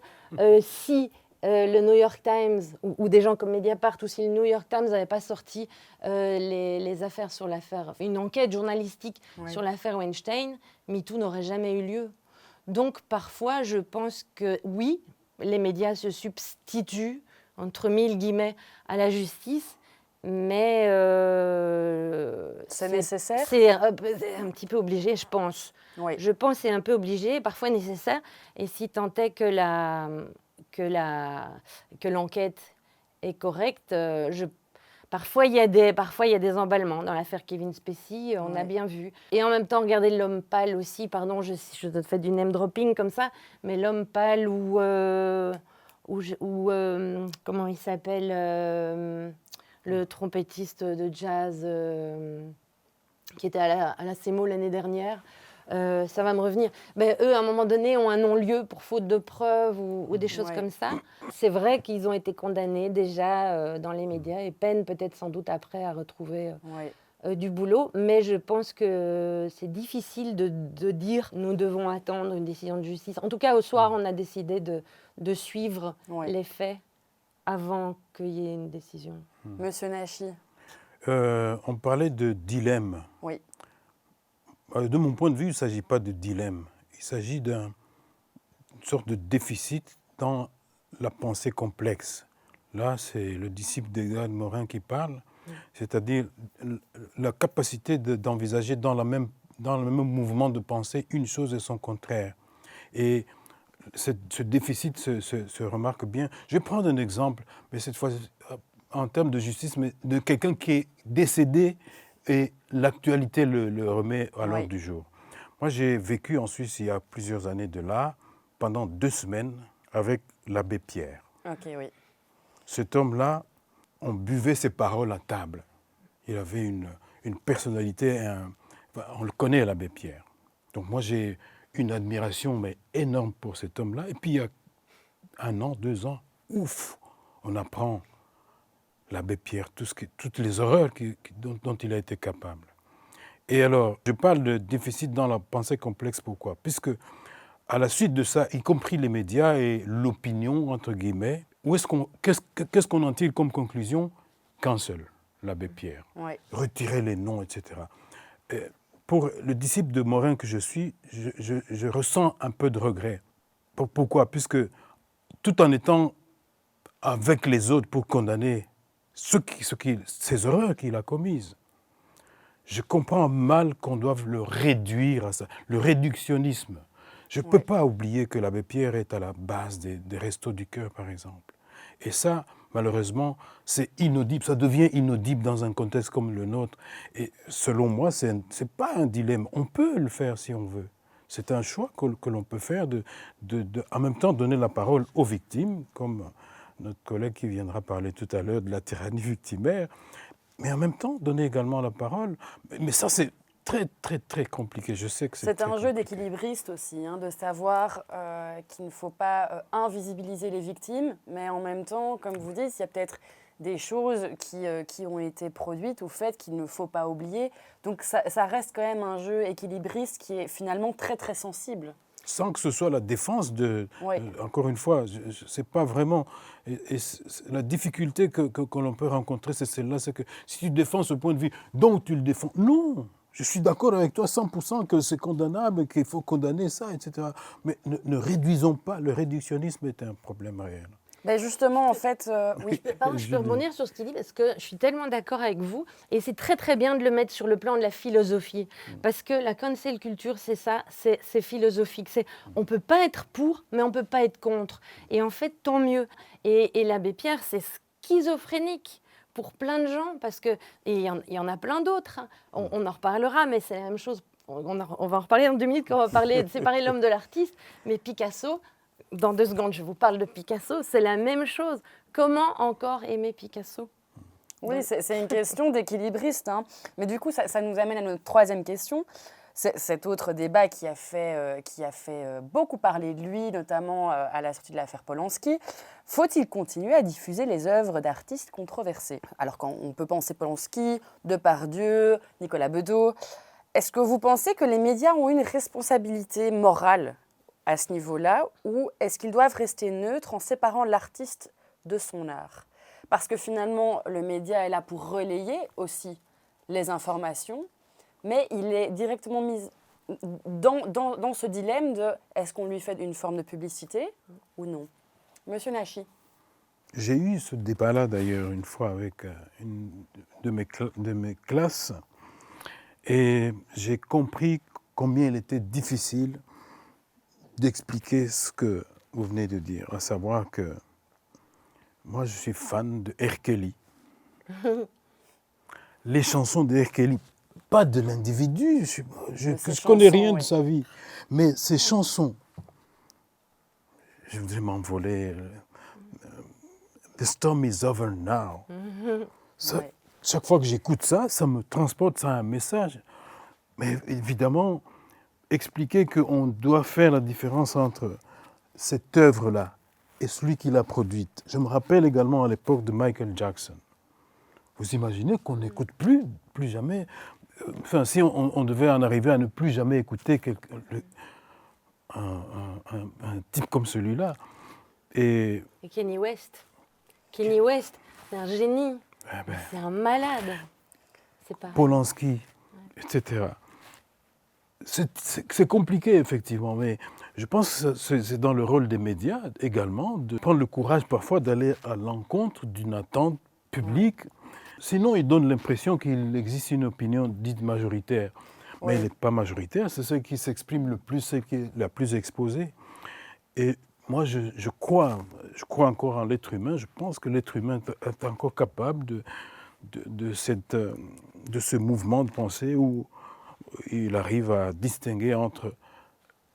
Si le New York Times, ou des gens comme Mediapart, ou si le New York Times n'avait pas sorti les affaires sur l'affaire, une enquête journalistique sur l'affaire Weinstein, MeToo n'aurait jamais eu lieu. Donc parfois, je pense que oui, les médias se substituent, entre mille guillemets, à la justice, mais C'est nécessaire? C'est un petit peu obligé, je pense. Oui. Je pense que c'est un peu obligé, parfois nécessaire. Et si tant est que l'enquête est correcte, parfois il y a des emballements. Dans l'affaire Kevin Spacey, on a bien vu. Et en même temps, regardez L'Homme pâle aussi. Pardon, je te fais du name dropping comme ça, mais L'Homme pâle ou comment il s'appelle, le trompettiste de jazz qui était à la CEMO l'année dernière. Ça va me revenir. Mais eux, à un moment donné, ont un non-lieu pour faute de preuves ou des choses comme ça. C'est vrai qu'ils ont été condamnés déjà dans les médias et peinent peut-être sans doute après à retrouver du boulot. Mais je pense que c'est difficile de dire nous devons attendre une décision de justice. En tout cas, au soir, on a décidé de suivre les faits avant qu'il y ait une décision. Monsieur Nachi. On parlait de dilemme. Oui. De mon point de vue, il ne s'agit pas de dilemme. Il s'agit d'une sorte de déficit dans la pensée complexe. Là, c'est le disciple d'Edgar Morin qui parle, c'est-à-dire la capacité d'envisager dans le même mouvement de pensée une chose et son contraire. Et ce déficit se remarque bien. Je vais prendre un exemple, mais cette fois en termes de justice, mais de quelqu'un qui est décédé et l'actualité le remet à l'ordre du jour. Moi, j'ai vécu en Suisse il y a plusieurs années de là, pendant 2 semaines, avec l'abbé Pierre. Ok, oui. Cet homme-là, on buvait ses paroles à table. Il avait une personnalité, on le connaît, l'abbé Pierre. Donc moi, j'ai une admiration mais énorme pour cet homme-là. Et puis, il y a 1 an, 2 ans, ouf, on apprend l'abbé Pierre, toutes les horreurs dont il a été capable. Et alors, je parle de déficit dans la pensée complexe, pourquoi? Puisque, à la suite de ça, y compris les médias et l'opinion, entre guillemets, qu'est-ce qu'on en tire comme conclusion? Cancel l'abbé Pierre, retirer les noms, etc. Pour le disciple de Morin que je suis, je ressens un peu de regret. Pourquoi? Puisque, tout en étant avec les autres pour condamner ces horreurs qu'il a commises, je comprends mal qu'on doive le réduire à ça, le réductionnisme. Je ne peux pas oublier que l'abbé Pierre est à la base des Restos du Cœur, par exemple. Et ça, malheureusement, c'est inaudible, ça devient inaudible dans un contexte comme le nôtre. Et selon moi, ce n'est pas un dilemme, on peut le faire si on veut. C'est un choix que l'on peut faire en même temps donner la parole aux victimes, comme notre collègue qui viendra parler tout à l'heure de la tyrannie victimaire, mais en même temps donner également la parole. Mais ça, c'est très, très, très compliqué. Je sais que c'est un jeu d'équilibriste aussi, de savoir qu'il ne faut pas invisibiliser les victimes, mais en même temps, comme vous dites, il y a peut-être des choses qui ont été produites ou faites qu'il ne faut pas oublier. Donc ça reste quand même un jeu équilibriste qui est finalement très, très sensible. Sans que ce soit la défense encore une fois, c'est pas vraiment... la difficulté que l'on peut rencontrer, c'est celle-là, c'est que si tu défends ce point de vue, donc tu le défends. Non, je suis d'accord avec toi 100% que c'est condamnable, qu'il faut condamner ça, etc. Mais ne réduisons pas, le réductionnisme est un problème réel. Ben justement, en fait, oui. Pardon, je peux rebondir sur ce qu'il dit parce que je suis tellement d'accord avec vous et c'est très très bien de le mettre sur le plan de la philosophie parce que la cancel culture, c'est ça, c'est philosophique. On ne peut pas être pour, mais on ne peut pas être contre. Et en fait, tant mieux. Et l'abbé Pierre, c'est schizophrénique pour plein de gens, parce que, et il y en a plein d'autres, hein. On en reparlera, mais c'est la même chose. On va en reparler dans 2 minutes quand on va parler de séparer l'homme de l'artiste. Mais Picasso, dans 2 secondes, je vous parle de Picasso, c'est la même chose. Comment encore aimer Picasso? Oui, c'est une question d'équilibriste, hein. Mais du coup, ça nous amène à notre 3e question. Cet autre débat qui a fait beaucoup parler de lui, notamment à la sortie de l'affaire Polanski. Faut-il continuer à diffuser les œuvres d'artistes controversés? Alors quand on peut penser Polanski, Depardieu, Nicolas Bedos, est-ce que vous pensez que les médias ont une responsabilité morale à ce niveau-là, ou est-ce qu'ils doivent rester neutres en séparant l'artiste de son art? Parce que finalement, le média est là pour relayer aussi les informations, mais il est directement mis dans ce dilemme de est-ce qu'on lui fait une forme de publicité ou non? Monsieur Nachi. J'ai eu ce débat-là d'ailleurs une fois avec une de mes classes, et j'ai compris combien il était difficile d'expliquer ce que vous venez de dire, à savoir que moi je suis fan de R. Kelly. Les chansons de R. Kelly, pas de l'individu, je connais rien de sa vie, mais ces chansons, je voudrais m'envoler. The storm is over now. Ça, chaque fois que j'écoute ça, ça me transporte, ça a un message. Mais évidemment, expliquer qu'on doit faire la différence entre cette œuvre-là et celui qui l'a produite. Je me rappelle également à l'époque de Michael Jackson. Vous imaginez qu'on n'écoute plus jamais. Enfin, si on devait en arriver à ne plus jamais écouter un type comme celui-là. Et Kanye West. Kanye West, c'est un génie. C'est un malade. C'est pas... Polanski, etc. C'est compliqué, effectivement, mais je pense que c'est dans le rôle des médias également de prendre le courage parfois d'aller à l'encontre d'une attente publique. Sinon, ils donnent l'impression qu'il existe une opinion dite majoritaire. Mais elle n'est pas majoritaire, c'est celle qui s'exprime le plus, celle qui est la plus exposée. Et moi, je crois encore en l'être humain. Je pense que l'être humain est encore capable de ce mouvement de pensée où il arrive à distinguer entre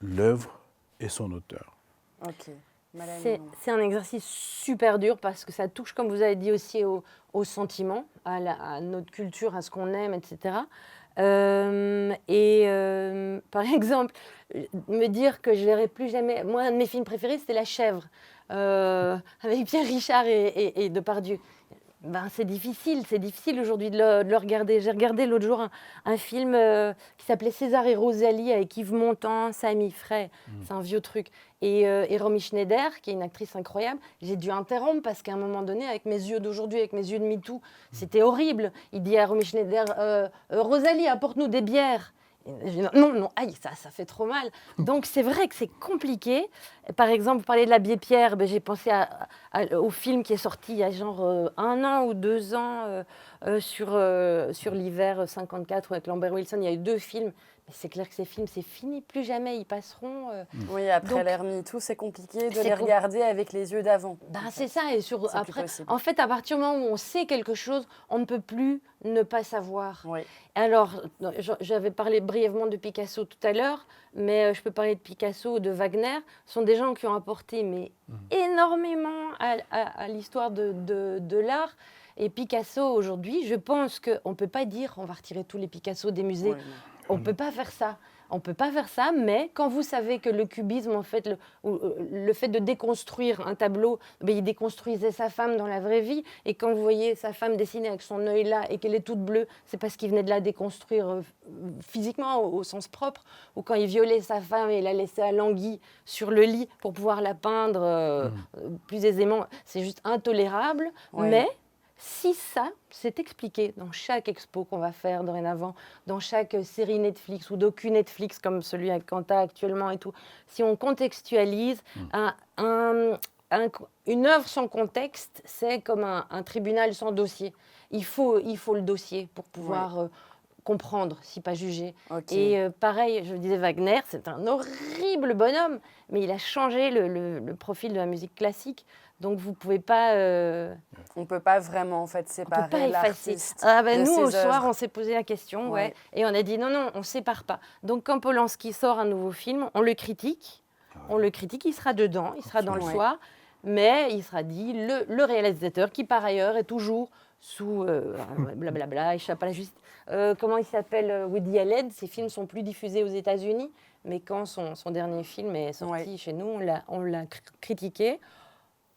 l'œuvre et son auteur. Ok. C'est un exercice super dur parce que ça touche, comme vous avez dit aussi, aux sentiments, à notre culture, à ce qu'on aime, etc. Par exemple, me dire que je ne verrai plus jamais... Moi, un de mes films préférés, c'était La Chèvre, avec Pierre Richard et Depardieu. Ben, c'est difficile aujourd'hui de le regarder. J'ai regardé l'autre jour un film qui s'appelait César et Rosalie avec Yves Montand, Samy Frey. C'est un vieux truc. Et Romy Schneider, qui est une actrice incroyable, j'ai dû interrompre parce qu'à un moment donné, avec mes yeux d'aujourd'hui, avec mes yeux de MeToo, c'était horrible. Il dit à Romy Schneider, Rosalie, apporte-nous des bières. Non, aïe, ça fait trop mal. Donc c'est vrai que c'est compliqué. Par exemple, vous parlez de l'Abbé Pierre, j'ai pensé au film qui est sorti il y a genre 1 an ou 2 ans sur l'hiver 54 avec Lambert Wilson. Il y a eu 2 films. Mais c'est clair que ces films, c'est fini, plus jamais ils passeront. Oui, après l'ère MeToo, c'est compliqué de les regarder avec les yeux d'avant. C'est ça, et après, en fait, à partir du moment où on sait quelque chose, on ne peut plus ne pas savoir. Oui. Alors, j'avais parlé brièvement de Picasso tout à l'heure, mais je peux parler de Picasso ou de Wagner. Ce sont des gens qui ont apporté énormément à l'histoire de l'art. Et Picasso, aujourd'hui, je pense qu'on ne peut pas dire on va retirer tous les Picasso des musées. Oui, on ne peut pas faire ça. On ne peut pas faire ça, mais quand vous savez que le cubisme, en fait, le fait de déconstruire un tableau, il déconstruisait sa femme dans la vraie vie. Et quand vous voyez sa femme dessinée avec son œil là et qu'elle est toute bleue, c'est parce qu'il venait de la déconstruire physiquement, au sens propre. Ou quand il violait sa femme et la laissait alanguie sur le lit pour pouvoir la peindre plus aisément, c'est juste intolérable. Oui. Mais si ça, c'est expliqué dans chaque expo qu'on va faire dorénavant, dans chaque série Netflix ou docu Netflix comme celui avec Quanta actuellement et tout, si on contextualise, une œuvre sans contexte, c'est comme un tribunal sans dossier. Il faut le dossier pour pouvoir comprendre, si pas juger. Ok. Et pareil, je disais Wagner, c'est un horrible bonhomme, mais il a changé le profil de la musique classique. Donc vous ne pouvez pas... On ne peut pas vraiment en fait on peut séparer pas effacer. l'artiste Ah ben de nous, au ses soir, œuvres. on s'est posé la question, Ouais. ouais, et on a dit non, on ne sépare pas. Donc quand Polanski sort un nouveau film, on le critique, il sera dedans, il sera dans le Absolument. soir, mais il sera dit le réalisateur qui par ailleurs est toujours sous blablabla, échappe à la justice. Comment il s'appelle, Woody Allen, ses films sont plus diffusés aux États-Unis, mais quand son dernier film est sorti chez nous, on l'a critiqué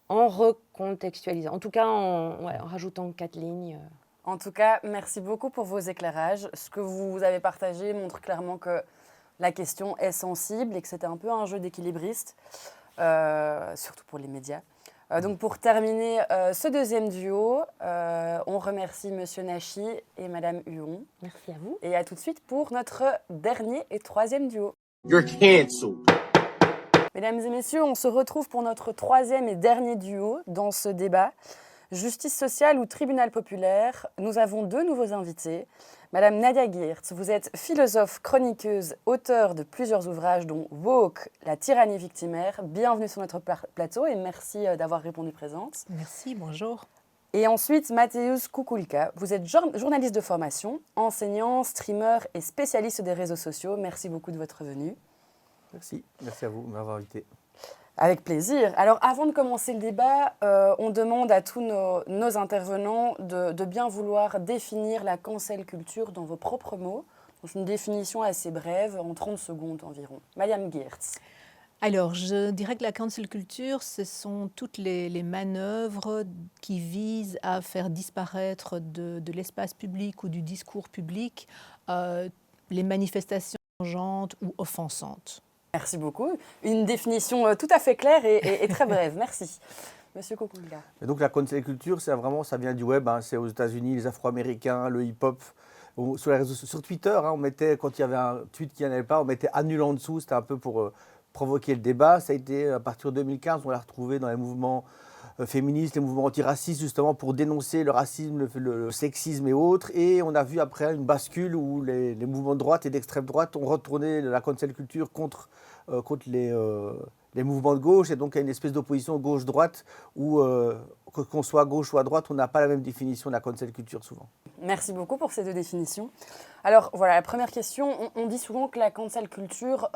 en recontextualisant, en tout cas en rajoutant 4 lignes. En tout cas, merci beaucoup pour vos éclairages. Ce que vous avez partagé montre clairement que la question est sensible et que c'était un peu un jeu d'équilibriste, surtout pour les médias. Donc pour terminer ce deuxième duo, on remercie Monsieur Nachi et Madame Huon. Merci à vous. Et à tout de suite pour notre dernier et troisième duo. You're canceled. Mesdames et messieurs, on se retrouve pour notre troisième et dernier duo dans ce débat. Justice sociale ou tribunal populaire, nous avons 2 nouveaux invités. Madame Nadia Geertz, vous êtes philosophe, chroniqueuse, auteure de plusieurs ouvrages dont Woke, la tyrannie victimaire. Bienvenue sur notre plateau et merci d'avoir répondu présente. Merci, bonjour. Et ensuite, Mateusz Kukulka, vous êtes journaliste de formation, enseignant, streamer et spécialiste des réseaux sociaux. Merci beaucoup de votre venue. Merci à vous de m'avoir invité. Avec plaisir. Alors, avant de commencer le débat, on demande à tous nos intervenants de bien vouloir définir la cancel culture dans vos propres mots. Donc, une définition assez brève, en 30 secondes environ. Madame Geertz. Alors, je dirais que la cancel culture, ce sont toutes les manœuvres qui visent à faire disparaître de l'espace public ou du discours public les manifestations changeantes ou offensantes. Merci beaucoup. Une définition tout à fait claire et très brève. Merci. Monsieur Kukulka. Et donc la cancel culture, ça vient du web, hein, c'est aux États-Unis, les Afro-Américains, le hip-hop. Sur les réseaux, sur Twitter, hein, on mettait, quand il y avait un tweet qui n'allait pas, on mettait annule en dessous, c'était un peu pour provoquer le débat. Ça a été à partir de 2015, on l'a retrouvé dans les mouvements féministes, les mouvements antiracistes, justement pour dénoncer le racisme, le sexisme et autres. Et on a vu après une bascule où les mouvements de droite et d'extrême droite ont retourné la cancel culture contre les mouvements de gauche. Et donc il y a une espèce d'opposition gauche-droite où, qu'on soit à gauche ou à droite, on n'a pas la même définition de la cancel culture souvent. Merci beaucoup pour ces 2 définitions. Alors voilà, la première question, on dit souvent que la cancel culture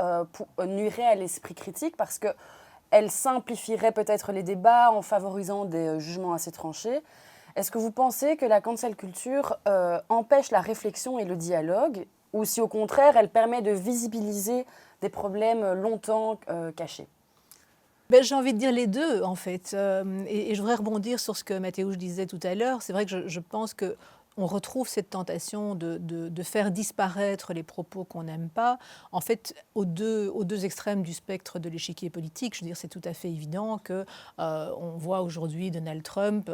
nuirait à l'esprit critique parce que elle simplifierait peut-être les débats en favorisant des jugements assez tranchés. Est-ce que vous pensez que la cancel culture empêche la réflexion et le dialogue, ou si au contraire, elle permet de visibiliser des problèmes longtemps cachés ? Ben, j'ai envie de dire les deux, en fait. Et je voudrais rebondir sur ce que Mateusz disait tout à l'heure. C'est vrai que je pense que on retrouve cette tentation de faire disparaître les propos qu'on n'aime pas. En fait, aux deux extrêmes du spectre de l'échiquier politique, je veux dire, c'est tout à fait évident que on voit aujourd'hui Donald Trump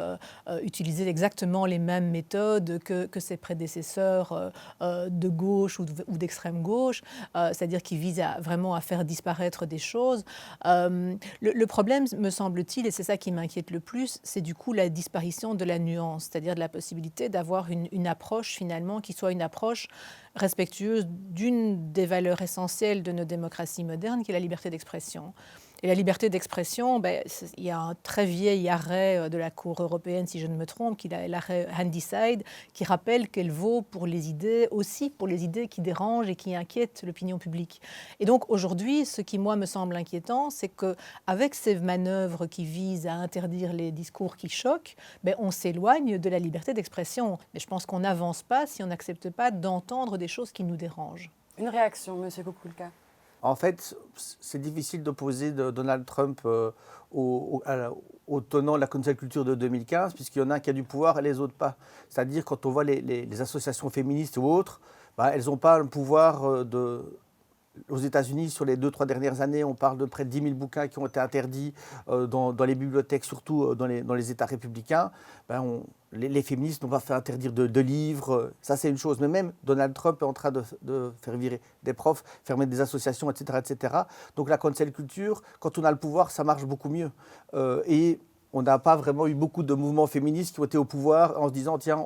utiliser exactement les mêmes méthodes que ses prédécesseurs de gauche ou d'extrême gauche, c'est-à-dire qui visent vraiment à faire disparaître des choses. Le problème, me semble-t-il, et c'est ça qui m'inquiète le plus, c'est du coup la disparition de la nuance, c'est-à-dire de la possibilité d'avoir une approche finalement qui soit une approche respectueuse d'une des valeurs essentielles de nos démocraties modernes, qui est la liberté d'expression. Et la liberté d'expression, il y a un très vieil arrêt de la Cour européenne, si je ne me trompe, qui est l'arrêt Handyside, qui rappelle qu'elle vaut pour les idées, aussi pour les idées qui dérangent et qui inquiètent l'opinion publique. Et donc aujourd'hui, ce qui, moi, me semble inquiétant, c'est qu'avec ces manœuvres qui visent à interdire les discours qui choquent, on s'éloigne de la liberté d'expression. Mais je pense qu'on n'avance pas si on n'accepte pas d'entendre des choses qui nous dérangent. Une réaction, Monsieur Kukulka. En fait, c'est difficile d'opposer Donald Trump au tenant de la cancel culture de 2015, puisqu'il y en a un qui a du pouvoir et les autres pas. C'est-à-dire, quand on voit les associations féministes ou autres, elles n'ont pas le pouvoir aux États-Unis, sur les 2-3 dernières années, on parle de près de 10 000 bouquins qui ont été interdits dans les bibliothèques, surtout dans les États républicains. Les féministes n'ont pas fait interdire de livres, ça c'est une chose. Mais même Donald Trump est en train de faire virer des profs, fermer des associations, etc., etc. Donc la cancel culture, quand on a le pouvoir, ça marche beaucoup mieux. Et on n'a pas vraiment eu beaucoup de mouvements féministes qui ont été au pouvoir en se disant tiens,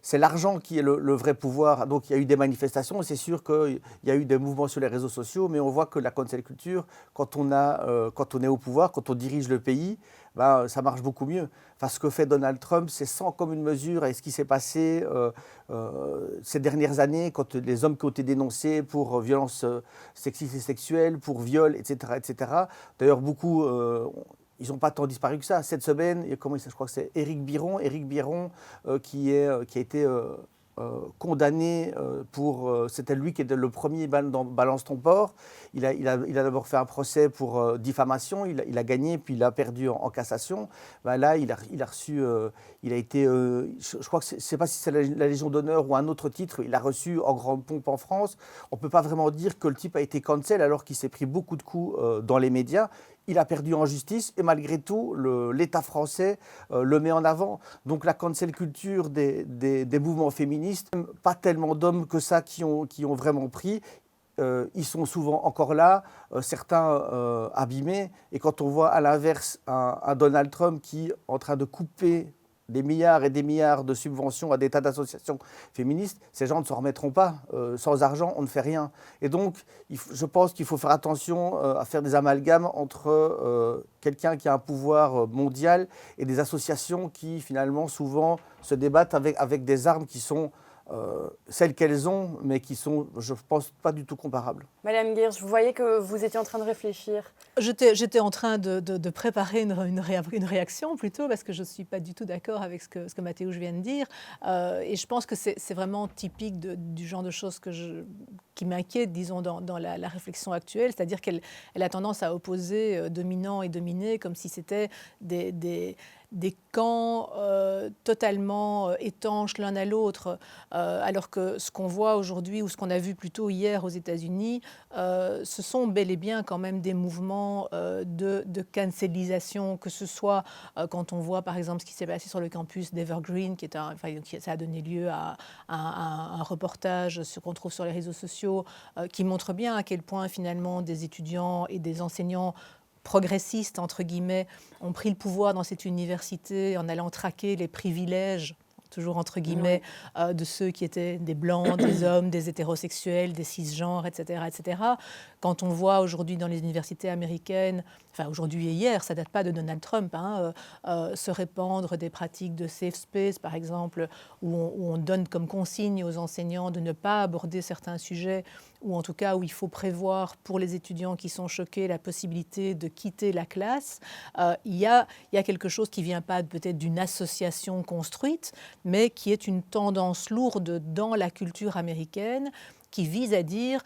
c'est l'argent qui est le vrai pouvoir. Donc il y a eu des manifestations et c'est sûr qu'il y a eu des mouvements sur les réseaux sociaux, mais on voit que la cancel culture, quand on est au pouvoir, quand on dirige le pays, ben, ça marche beaucoup mieux. Enfin, ce que fait Donald Trump, c'est sans commune mesure avec ce qui s'est passé ces dernières années, quand les hommes qui ont été dénoncés pour violences sexistes et sexuelles, pour viol, etc. etc. D'ailleurs, beaucoup... ils n'ont pas tant disparu que ça. Cette semaine, je crois que c'est Éric Biron qui a été condamné pour... c'était lui qui était le premier dans Balance ton port. Il a d'abord fait un procès pour diffamation. Il a gagné, puis il a perdu en cassation. Ben là, il a reçu... il a été... je crois que je ne sais pas si c'est la Légion d'honneur ou un autre titre. Il a reçu en grande pompe en France. On ne peut pas vraiment dire que le type a été cancel alors qu'il s'est pris beaucoup de coups dans les médias. Il a perdu en justice et malgré tout, l'État français le met en avant. Donc la cancel culture des mouvements féministes, pas tellement d'hommes que ça qui ont vraiment pris. Ils sont souvent encore là, certains abîmés. Et quand on voit à l'inverse un Donald Trump qui est en train de couper des milliards et des milliards de subventions à des tas d'associations féministes, ces gens ne s'en remettront pas. Sans argent, on ne fait rien. Et donc, je pense qu'il faut faire attention à faire des amalgames entre quelqu'un qui a un pouvoir mondial et des associations qui, finalement, souvent se débattent avec des armes qui sont celles qu'elles ont, mais qui sont, je pense, pas du tout comparables. Madame Guerre, je voyais que vous étiez en train de réfléchir. J'étais en train de préparer une réaction plutôt, parce que je ne suis pas du tout d'accord avec ce que Mathéouche vient de dire. Et je pense que c'est vraiment typique du genre de choses qui m'inquiète, disons, dans la réflexion actuelle, c'est-à-dire qu'elle a tendance à opposer dominant et dominé, comme si c'était des camps totalement étanches l'un à l'autre, alors que ce qu'on voit aujourd'hui, ou ce qu'on a vu plutôt hier aux États-Unis, ce sont bel et bien quand même des mouvements de cancellisation, que ce soit quand on voit par exemple ce qui s'est passé sur le campus d'Evergreen, ça a donné lieu à un reportage qu'on trouve sur les réseaux sociaux, qui montre bien à quel point finalement des étudiants et des enseignants progressistes, entre guillemets, ont pris le pouvoir dans cette université en allant traquer les privilèges, toujours entre guillemets, de ceux qui étaient des blancs, des hommes, des hétérosexuels, des cisgenres, etc., etc. Quand on voit aujourd'hui dans les universités américaines, enfin aujourd'hui et hier, ça ne date pas de Donald Trump, se répandre des pratiques de safe space, par exemple, où on donne comme consigne aux enseignants de ne pas aborder certains sujets, ou en tout cas où il faut prévoir pour les étudiants qui sont choqués la possibilité de quitter la classe. Il y a quelque chose qui ne vient pas peut-être d'une association construite, mais qui est une tendance lourde dans la culture américaine, qui vise à dire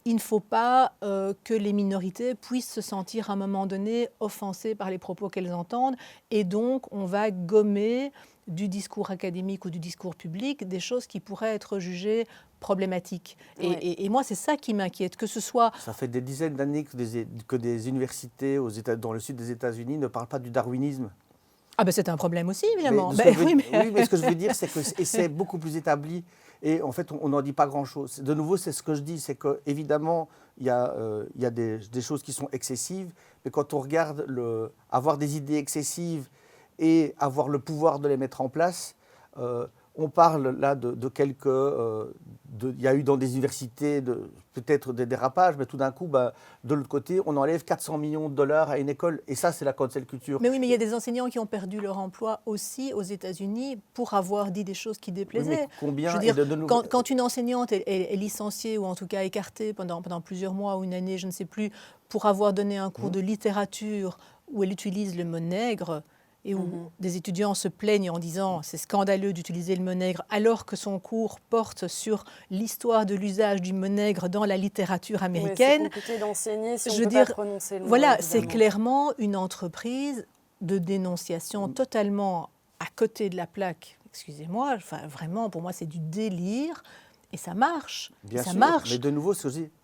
il ne faut pas que les minorités puissent se sentir à un moment donné offensées par les propos qu'elles entendent, et donc on va gommer du discours académique ou du discours public des choses qui pourraient être jugées problématiques. Et moi, c'est ça qui m'inquiète, que ce soit... Ça fait des dizaines d'années que des universités dans le sud des États-Unis ne parlent pas du darwinisme. Ah ben c'est un problème aussi, évidemment. Oui, mais ce que je veux dire, c'est que c'est beaucoup plus établi. Et en fait, on n'en dit pas grand-chose. De nouveau, c'est ce que je dis, c'est qu'évidemment, il y a des choses qui sont excessives, mais quand on regarde avoir des idées excessives et avoir le pouvoir de les mettre en place, on parle là de quelques... il y a eu dans des universités peut-être des dérapages, mais tout d'un coup, de l'autre côté, on enlève 400 millions de dollars à une école. Et ça, c'est la cancel culture. Mais oui, mais il y a des enseignants qui ont perdu leur emploi aussi aux États-Unis pour avoir dit des choses qui déplaisaient. Oui, mais combien? Je veux dire, quand une enseignante est licenciée ou en tout cas écartée pendant plusieurs mois ou une année, je ne sais plus, pour avoir donné un cours de littérature où elle utilise le mot nègre, et où des étudiants se plaignent en disant c'est scandaleux d'utiliser le mot nègre, alors que son cours porte sur l'histoire de l'usage du mot nègre dans la littérature américaine. C'est compliqué d'enseigner si on je ne peut veux pas dire, prononcer le mot. voilà, évidemment. c'est clairement une entreprise de dénonciation totalement à côté de la plaque. Excusez-moi, enfin, vraiment, pour moi, c'est du délire. Et ça marche. Bien ça sûr, marche. mais de nouveau,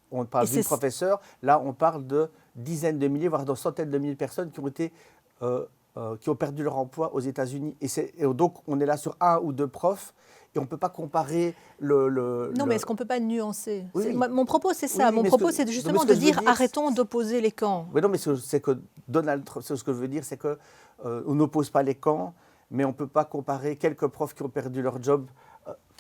on parle d'une professeure, là, on parle de dizaines de milliers, voire de centaines de milliers de personnes qui ont perdu leur emploi aux États-Unis. Et donc, on est là sur un ou deux profs. et on ne peut pas comparer le... Non, mais est-ce qu'on ne peut pas nuancer? Oui, oui. Mon propos, c'est ça. Oui, Mon mais propos, ce que- c'est non, justement mais ce que de je veux dire dire, arrêtons d'opposer les camps. Mais non, mais c'est que Donald Trump, ce que je veux dire, c'est que on n'oppose pas les camps, mais on ne peut pas comparer quelques profs qui ont perdu leur job.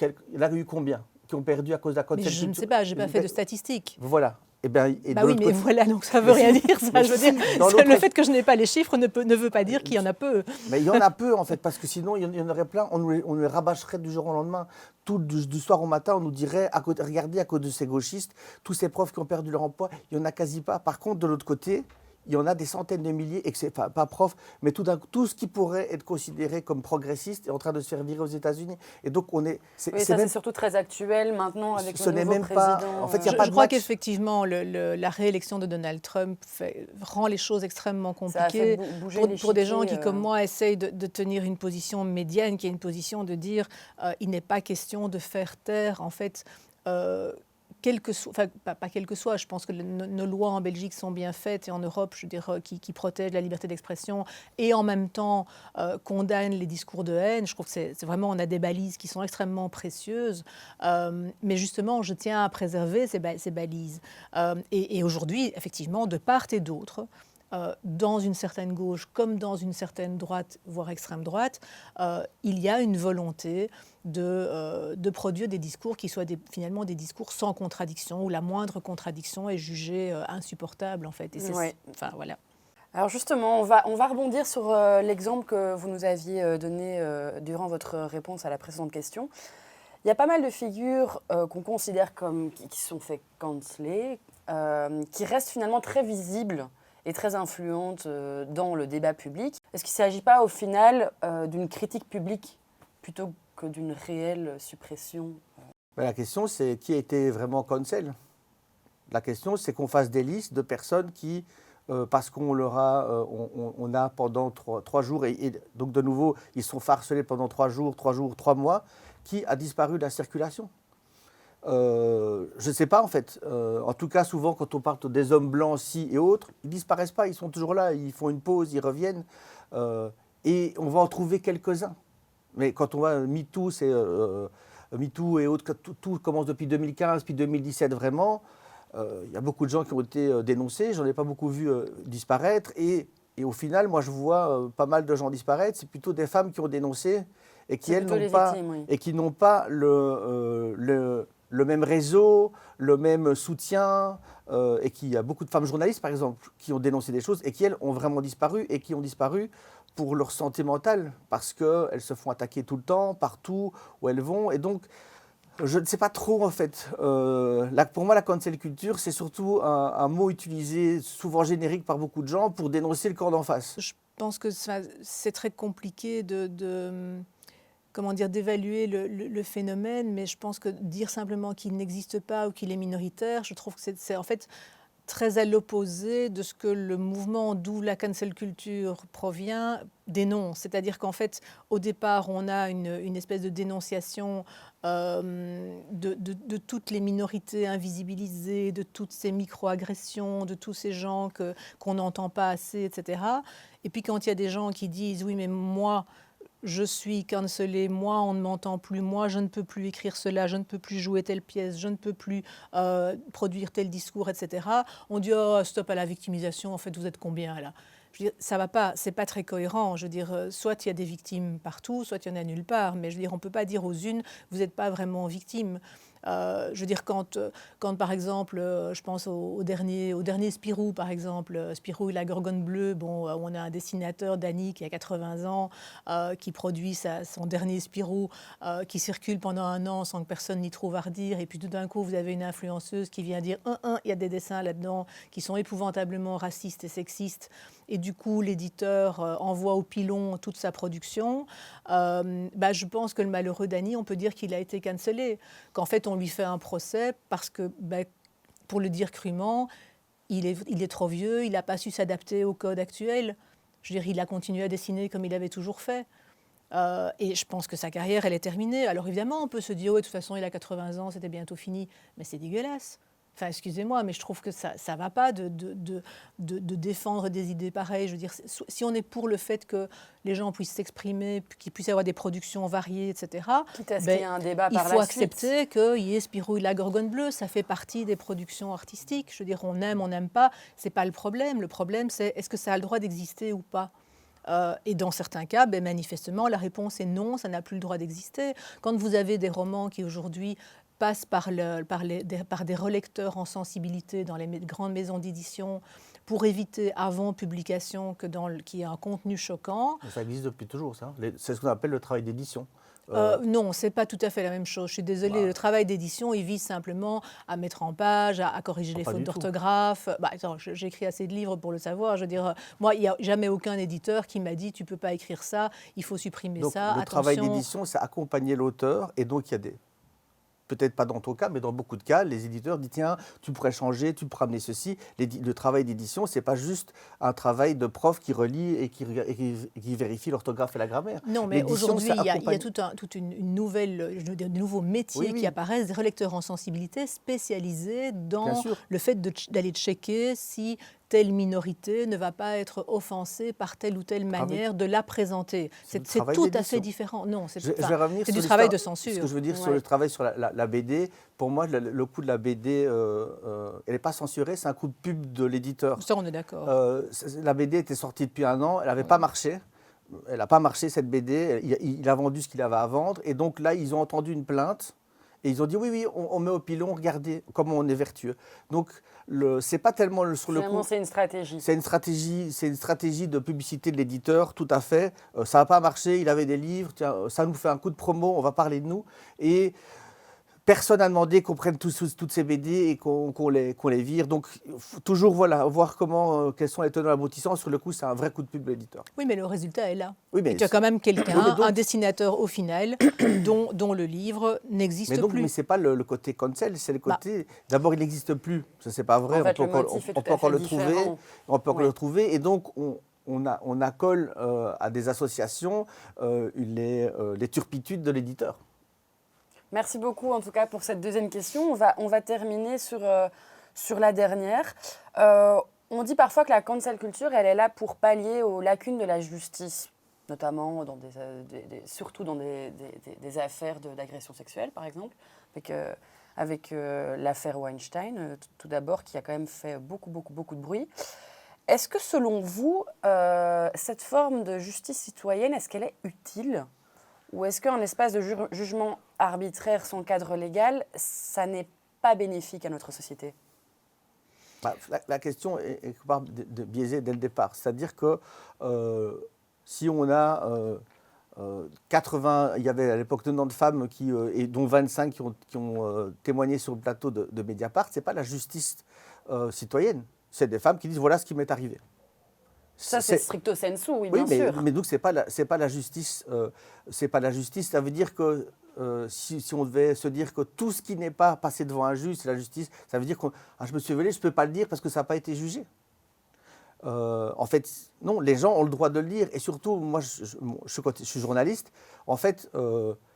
Il y en a eu combien qui ont perdu à cause de la Mais cancel je ne culture? sais pas, je n'ai pas fait de statistiques. Voilà. Et de Oui, l'autre mais côté- voilà, donc ça ne veut Mais rien si, dire. Ça, mais je veux si, dire, dans le l'autre- fait que je n'ai pas les chiffres ne veut pas dire qu'il y en a peu. Mais il y en a peu, en fait, parce que sinon, il y en aurait plein. On nous les rabâcherait du jour au lendemain. Du soir au matin, on nous dirait, regardez, à cause de ces gauchistes, tous ces profs qui ont perdu leur emploi, il n'y en a quasi pas. Par contre, de l'autre côté, il y en a des centaines de milliers, et que c'est pas profs, mais tout ce qui pourrait être considéré comme progressiste est en train de se faire virer aux États-Unis. Et donc, Oui, ça c'est surtout très actuel maintenant avec Ce le n'est nouveau même pas- président. en fait, il y a Je, pas je de crois match. qu'effectivement, la réélection de Donald Trump rend les choses extrêmement ça a fait compliquées bouger pour des gens l'échiquier, qui, comme moi, essayent de tenir une position médiane, qui est une position de dire il n'est pas question de faire taire, en fait, quel que soit, enfin, pas quel que soit, je pense que nos lois en Belgique sont bien faites et en Europe, je veux dire, qui protègent la liberté d'expression et en même temps condamnent les discours de haine. Je trouve que c'est vraiment, on a des balises qui sont extrêmement précieuses, mais justement, je tiens à préserver ces balises. Et aujourd'hui, effectivement, de part et d'autre, dans une certaine gauche comme dans une certaine droite, voire extrême droite, il y a une volonté de produire des discours qui soient finalement des discours sans contradiction, où la moindre contradiction est jugée insupportable, en fait. Et Ouais. enfin, voilà. Alors justement, on va rebondir sur l'exemple que vous nous aviez donné durant votre réponse à la précédente question. Il y a pas mal de figures qu'on considère comme qui sont fait canceler, qui restent finalement très visibles et très influentes dans le débat public. Est-ce qu'il ne s'agit pas au final d'une critique publique plutôt que d'une réelle suppression? La question, c'est qui a été vraiment cancel. La question, c'est qu'on fasse des listes de personnes qui, parce qu'on leur a, on a pendant 3 jours, et donc de nouveau, ils sont harcelés pendant 3 jours, 3 mois, qui a disparu de la circulation. Je ne sais pas en fait. En tout cas, souvent, quand on parle des hommes blancs, ci et autres, ils ne disparaissent pas, ils sont toujours là, ils font une pause, ils reviennent. Et on va en trouver quelques-uns. Mais quand on va MeToo, c'est MeToo et autres, tout commence depuis 2015, puis 2017 vraiment. Il y a beaucoup de gens qui ont été dénoncés, j'en ai pas beaucoup vu disparaître. Et au final, moi je vois pas mal de gens disparaître, c'est plutôt des femmes qui ont dénoncé et qui, elles, n'ont pas, victimes, oui. et qui n'ont pas le même réseau, le même soutien, et qu'il y a beaucoup de femmes journalistes, par exemple, qui ont dénoncé des choses et qui, elles, ont vraiment disparu et qui ont disparu pour leur santé mentale, parce qu'elles se font attaquer tout le temps, partout où elles vont. Et donc, je ne sais pas trop, en fait. Pour moi, la cancel culture, c'est surtout un mot utilisé, souvent générique par beaucoup de gens, pour dénoncer le camp d'en face. Je pense que c'est très compliqué comment dire, d'évaluer le phénomène, mais je pense que dire simplement qu'il n'existe pas ou qu'il est minoritaire, je trouve que c'est en fait très à l'opposé de ce que le mouvement d'où la cancel culture provient dénonce. C'est-à-dire qu'en fait, au départ, on a une espèce de dénonciation de toutes les minorités invisibilisées, de toutes ces micro-agressions, de tous ces gens qu'on n'entend pas assez, etc. Et puis quand il y a des gens qui disent « oui, mais moi, je suis cancellé, moi on ne m'entend plus, moi je ne peux plus écrire cela, je ne peux plus jouer telle pièce, je ne peux plus produire tel discours, etc. » On dit « oh, stop à la victimisation, en fait vous êtes combien là ?» Je veux dire, ça va pas, c'est pas très cohérent. Je veux dire, soit il y a des victimes partout, soit il y en a nulle part. Mais je veux dire, on peut pas dire aux unes, vous n'êtes pas vraiment victime. Je veux dire, quand par exemple, je pense au dernier Spirou, par exemple, Spirou et la Gorgone Bleue, bon, on a un dessinateur, Dany, qui a 80 ans, qui produit son dernier Spirou, qui circule pendant 1 an sans que personne n'y trouve à redire. Et puis tout d'un coup, vous avez une influenceuse qui vient dire il y a des dessins là-dedans qui sont épouvantablement racistes et sexistes. Et du coup, l'éditeur envoie au pilon toute sa production. Je pense que le malheureux Dany, on peut dire qu'il a été cancellé. Qu'en fait, on lui fait un procès parce que, pour le dire crûment, il est trop vieux, il n'a pas su s'adapter au code actuel. Je veux dire, il a continué à dessiner comme il avait toujours fait. Et je pense que sa carrière, elle est terminée. Alors évidemment, on peut se dire, de toute façon, il a 80 ans, c'était bientôt fini. Mais c'est dégueulasse. Enfin, excusez-moi, mais je trouve que ça ne va pas de défendre des idées pareilles. Je veux dire, si on est pour le fait que les gens puissent s'exprimer, qu'il puisse y avoir des productions variées, etc., Quitte à ce qu'il y ait un débat il par faut la suite. accepter qu'il y ait Spirou et la Gorgone Bleue. Ça fait partie des productions artistiques. Je veux dire, on n'aime pas. Ce n'est pas le problème. Le problème, c'est est-ce que ça a le droit d'exister ou pas ? Et dans certains cas, manifestement, la réponse est non, ça n'a plus le droit d'exister. Quand vous avez des romans qui aujourd'hui passent par des relecteurs en sensibilité dans les grandes maisons d'édition pour éviter avant publication qu'il y ait un contenu choquant. Ça existe depuis toujours, ça. C'est ce qu'on appelle le travail d'édition. Non, ce n'est pas tout à fait la même chose. Je suis désolée, le travail d'édition, il vise simplement à mettre en page, à corriger les fautes d'orthographe. J'ai écrit assez de livres pour le savoir. Je veux dire, moi, il n'y a jamais aucun éditeur qui m'a dit « tu ne peux pas écrire ça, il faut supprimer donc, ça, le travail d'édition, c'est accompagner l'auteur. Et donc, il y a des... Peut-être pas dans ton cas, mais dans beaucoup de cas, les éditeurs disent tiens, tu pourrais changer, tu pourrais amener ceci. Le travail d'édition, c'est pas juste un travail de prof qui relit et qui vérifie l'orthographe et la grammaire. Non, mais aujourd'hui, il y a toute une nouvelle, de nouveaux métiers qui apparaissent, des relecteurs en sensibilité spécialisés dans le fait d'aller checker si telle minorité ne va pas être offensée par telle ou telle manière de la présenter. C'est tout à fait différent. Non, c'est du travail de censure. Ce que je veux dire sur le travail sur la BD, pour moi, le coup de la BD, elle n'est pas censurée, c'est un coup de pub de l'éditeur. Ça, on est d'accord. La BD était sortie depuis 1 an, elle n'avait pas marché. Elle n'a pas marché, cette BD. Il a vendu ce qu'il avait à vendre. Et donc là, ils ont entendu une plainte. Et ils ont dit oui, on met au pilon, regardez comment on est vertueux. Donc, c'est pas tellement sur le coup. C'est une stratégie. C'est une stratégie de publicité de l'éditeur, tout à fait. Ça n'a pas marché, il avait des livres, tiens, ça nous fait un coup de promo, on va parler de nous. Et personne n'a demandé qu'on prenne toutes ces BD et qu'on les vire. Donc, toujours voir quels sont les tenants aboutissants. Sur le coup, c'est un vrai coup de pub de l'éditeur. Oui, mais le résultat est là. Oui, mais et tu as quand même quelqu'un, un dessinateur au final, dont le livre n'existe plus. Mais ce n'est pas le côté cancel, c'est le côté... D'abord, il n'existe plus. Ça, ce n'est pas vrai. En fait, on peut encore le trouver. On peut encore le trouver. Et donc, on accole à des associations les turpitudes de l'éditeur. Merci beaucoup, en tout cas, pour cette deuxième question. On va terminer sur la dernière. On dit parfois que la cancel culture, elle est là pour pallier aux lacunes de la justice, notamment surtout dans des affaires d'agression sexuelle, par exemple, avec l'affaire Weinstein, tout d'abord, qui a quand même fait beaucoup de bruit. Est-ce que, selon vous, cette forme de justice citoyenne, est-ce qu'elle est utile ? Ou est-ce qu'un espace de jugement arbitraire sans cadre légal, ça n'est pas bénéfique à notre société ? La question est biaisée dès le départ. C'est-à-dire que si on a 80, il y avait à l'époque 90 femmes dont 25 qui ont témoigné sur le plateau de Mediapart, ce n'est pas la justice citoyenne. C'est des femmes qui disent voilà ce qui m'est arrivé. Ça, c'est stricto sensu, oui, bien sûr. Mais donc, c'est pas la justice. C'est pas la justice. Ça veut dire que si on devait se dire que tout ce qui n'est pas passé devant un juge, c'est la justice, ça veut dire que je me suis violée, je ne peux pas le dire parce que ça n'a pas été jugé. En fait, non, les gens ont le droit de le dire. Et surtout, moi, je suis journaliste. En fait,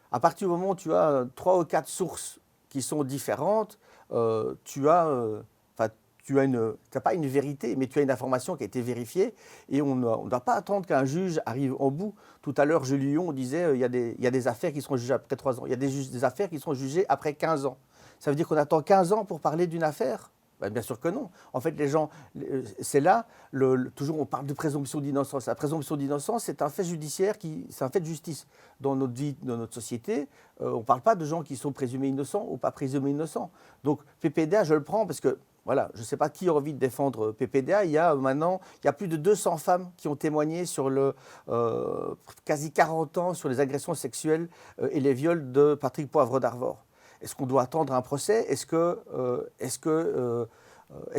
à partir du moment où tu as 3 ou 4 sources qui sont différentes, tu n'as pas une vérité, mais tu as une information qui a été vérifiée et on ne doit pas attendre qu'un juge arrive au bout. Tout à l'heure, Jules Lyon disait il y a des affaires qui seront jugées après 3 ans. Il y a des affaires qui sont jugées après 15 ans. Ça veut dire qu'on attend 15 ans pour parler d'une affaire ? Bien sûr que non. En fait, les gens, c'est là, toujours on parle de présomption d'innocence. La présomption d'innocence, c'est un fait judiciaire, c'est un fait de justice. Dans notre vie, dans notre société, on ne parle pas de gens qui sont présumés innocents ou pas présumés innocents. Donc, PPDA, je le prends parce que, voilà, je ne sais pas qui a envie de défendre PPDA. Il y a plus de 200 femmes qui ont témoigné sur quasi 40 ans sur les agressions sexuelles et les viols de Patrick Poivre d'Arvor. Est-ce qu'on doit attendre un procès ? Est-ce qu'on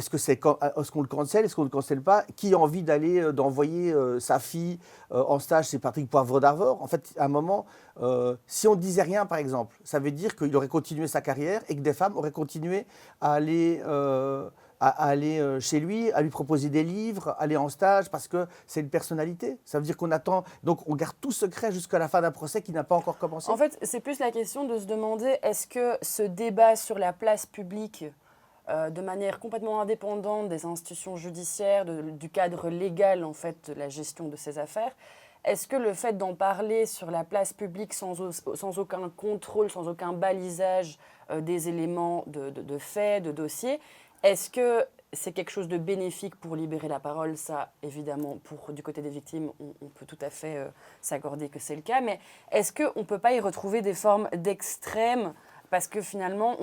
le cancelle ? Est-ce qu'on ne le cancelle pas ? Qui a envie d'envoyer sa fille en stage chez Patrick Poivre d'Arvor ? En fait, à un moment, si on ne disait rien, par exemple, ça veut dire qu'il aurait continué sa carrière et que des femmes auraient continué à aller chez lui, à lui proposer des livres, aller en stage, parce que c'est une personnalité. Ça veut dire qu'on attend, donc on garde tout secret jusqu'à la fin d'un procès qui n'a pas encore commencé. En fait, c'est plus la question de se demander, est-ce que ce débat sur la place publique de manière complètement indépendante des institutions judiciaires, du cadre légal en fait de la gestion de ces affaires. Est-ce que le fait d'en parler sur la place publique sans aucun contrôle, sans aucun balisage des éléments de faits, de dossiers, est-ce que c'est quelque chose de bénéfique pour libérer la parole? Ça, évidemment, du côté des victimes, on peut tout à fait s'accorder que c'est le cas. Mais est-ce qu'on ne peut pas y retrouver des formes d'extrême? Parce que finalement,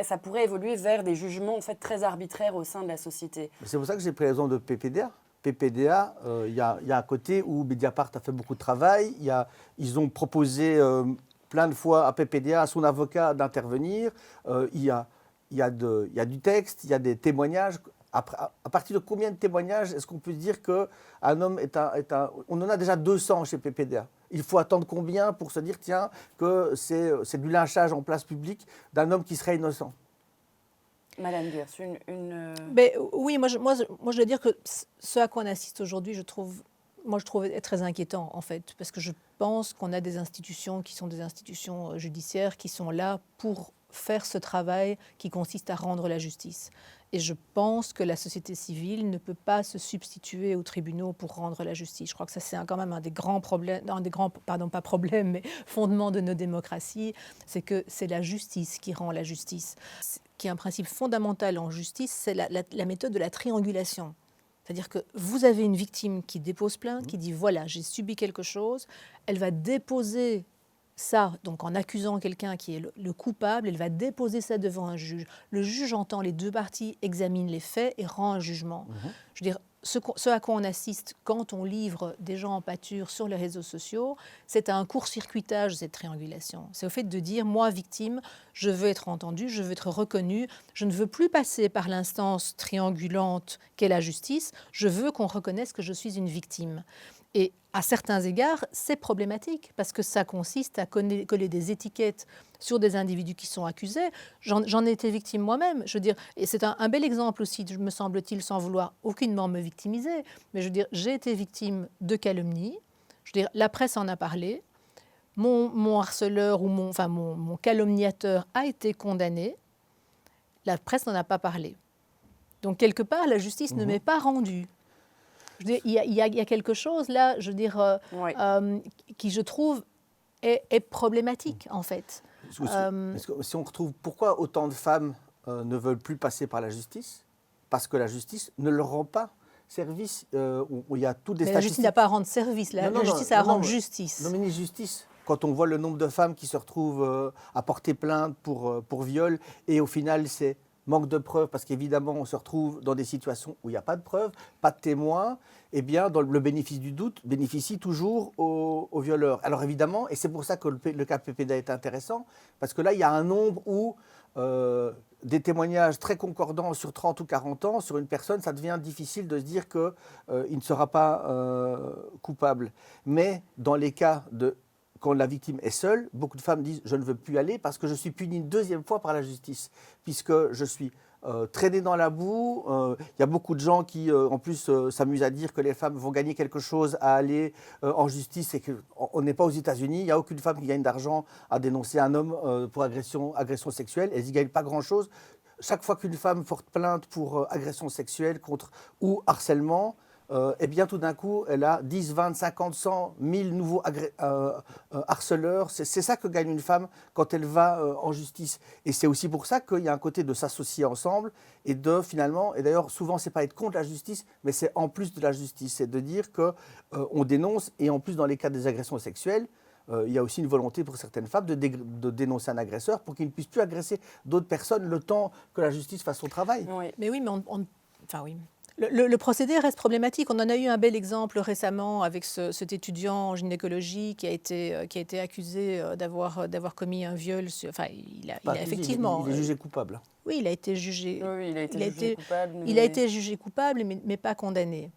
ça pourrait évoluer vers des jugements en fait, très arbitraires au sein de la société. C'est pour ça que j'ai pris l'exemple de PPDA. PPDA, il y a un côté où Mediapart a fait beaucoup de travail. Ils ont proposé plein de fois à PPDA, à son avocat, d'intervenir. Il y a du texte, il y a des témoignages. À partir de combien de témoignages est-ce qu'on peut dire qu'un homme est un... On en a déjà 200 chez PPDA. Il faut attendre combien pour se dire, tiens, que c'est du lynchage en place publique d'un homme qui serait innocent? Madame Geers, Mais, oui, moi je dois dire que ce à quoi on assiste aujourd'hui, je trouve être très inquiétant, en fait, parce que je pense qu'on a des institutions qui sont des institutions judiciaires qui sont là pour faire ce travail qui consiste à rendre la justice. Et je pense que la société civile ne peut pas se substituer aux tribunaux pour rendre la justice. Je crois que ça, c'est quand même un des grands problèmes, pas problèmes, mais fondements de nos démocraties, c'est que c'est la justice qui rend la justice. Qui est un principe fondamental en justice, c'est la méthode de la triangulation. C'est-à-dire que vous avez une victime qui dépose plainte, qui dit « voilà, j'ai subi quelque chose », elle va déposer ça, donc en accusant quelqu'un qui est le coupable, elle va déposer ça devant un juge. Le juge entend les deux parties, examine les faits et rend un jugement. Je veux dire, ce à quoi on assiste quand on livre des gens en pâture sur les réseaux sociaux, c'est à un court-circuitage de cette triangulation. C'est au fait de dire, moi, victime, je veux être entendue, je veux être reconnue, je ne veux plus passer par l'instance triangulante qu'est la justice, je veux qu'on reconnaisse que je suis une victime. Et à certains égards, c'est problématique parce que ça consiste à coller des étiquettes sur des individus qui sont accusés. J'en ai été victime moi-même. Je veux dire, et c'est un bel exemple aussi, me semble-t-il, sans vouloir aucunement me victimiser. Mais je veux dire, j'ai été victime de calomnie. Je veux dire, la presse en a parlé. Mon harceleur ou mon calomniateur a été condamné. La presse n'en a pas parlé. Donc quelque part, la justice ne m'est pas rendue. Je veux dire, il y a quelque chose là, je veux dire, qui je trouve est problématique en fait. Si on retrouve pourquoi autant de femmes ne veulent plus passer par la justice, parce que la justice ne leur rend pas service. Où il y a toutes des statistiques. La justice n'a pas à rendre service, la justice a à rendre justice. Non mais ni justice. Quand on voit le nombre de femmes qui se retrouvent à porter plainte pour viol, et au final c'est manque de preuves, parce qu'évidemment, on se retrouve dans des situations où il n'y a pas de preuves, pas de témoins, eh bien, dans le bénéfice du doute bénéficie toujours aux violeurs. Alors évidemment, et c'est pour ça que le cas PPDA est intéressant, parce que là, il y a un nombre où des témoignages très concordants sur 30 ou 40 ans, sur une personne, ça devient difficile de se dire qu'il ne sera pas coupable. Mais dans les cas quand la victime est seule, beaucoup de femmes disent « je ne veux plus aller parce que je suis punie une deuxième fois par la justice, puisque je suis traînée dans la boue. Il y a beaucoup de gens qui, en plus, s'amusent à dire que les femmes vont gagner quelque chose à aller en justice et qu'on n'est pas aux États-Unis. Il n'y a aucune femme qui gagne d'argent à dénoncer un homme pour agression sexuelle. Elles n'y gagnent pas grand-chose. Chaque fois qu'une femme porte plainte pour agression sexuelle ou harcèlement, eh bien, tout d'un coup, elle a 10, 20, 50, 100, 1000 nouveaux harceleurs. C'est ça que gagne une femme quand elle va en justice. Et c'est aussi pour ça qu'il y a un côté de s'associer ensemble et finalement, et d'ailleurs, souvent, c'est pas être contre la justice, mais c'est en plus de la justice. C'est de dire qu'on dénonce, et en plus, dans les cas des agressions sexuelles, il y a aussi une volonté pour certaines femmes de dénoncer un agresseur pour qu'il ne puisse plus agresser d'autres personnes le temps que la justice fasse son travail. Oui. Mais oui, mais oui. Le procédé reste problématique. On en a eu un bel exemple récemment avec cet étudiant en gynécologie qui a été accusé d'avoir commis un viol. Il a effectivement. Il est jugé coupable. Oui, il a été jugé. Oui, il a été jugé coupable. Il a été jugé coupable, mais pas condamné.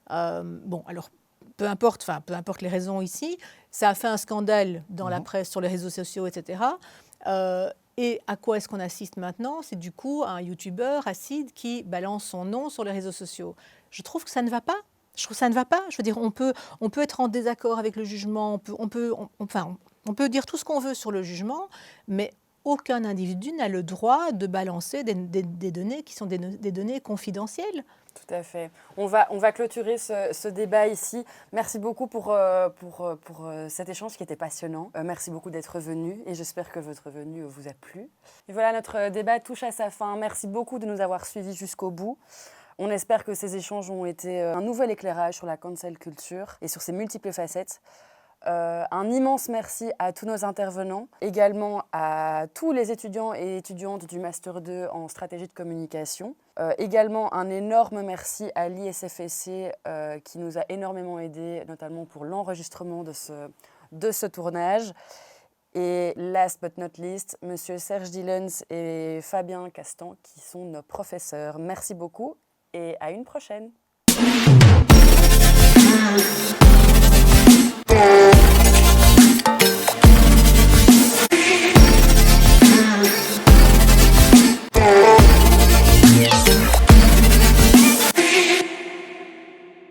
Bon, alors. Peu importe les raisons ici, ça a fait un scandale dans la presse, sur les réseaux sociaux, etc. Et à quoi est-ce qu'on assiste maintenant? C'est du coup un youtubeur acide qui balance son nom sur les réseaux sociaux. Je trouve que ça ne va pas. Je veux dire, on peut être en désaccord avec le jugement, on peut dire tout ce qu'on veut sur le jugement, mais aucun individu n'a le droit de balancer des données qui sont des données confidentielles. Tout à fait. On va clôturer ce débat ici. Merci beaucoup pour cet échange qui était passionnant. Merci beaucoup d'être venu et j'espère que votre venue vous a plu. Et voilà, notre débat touche à sa fin. Merci beaucoup de nous avoir suivis jusqu'au bout. On espère que ces échanges ont été un nouvel éclairage sur la cancel culture et sur ses multiples facettes. Un immense merci à tous nos intervenants, également à tous les étudiants et étudiantes du Master 2 en stratégie de communication. Également un énorme merci à l'ISFSC qui nous a énormément aidés, notamment pour l'enregistrement de ce tournage. Et last but not least, Monsieur Serge Dillens et Fabien Castan qui sont nos professeurs. Merci beaucoup et à une prochaine.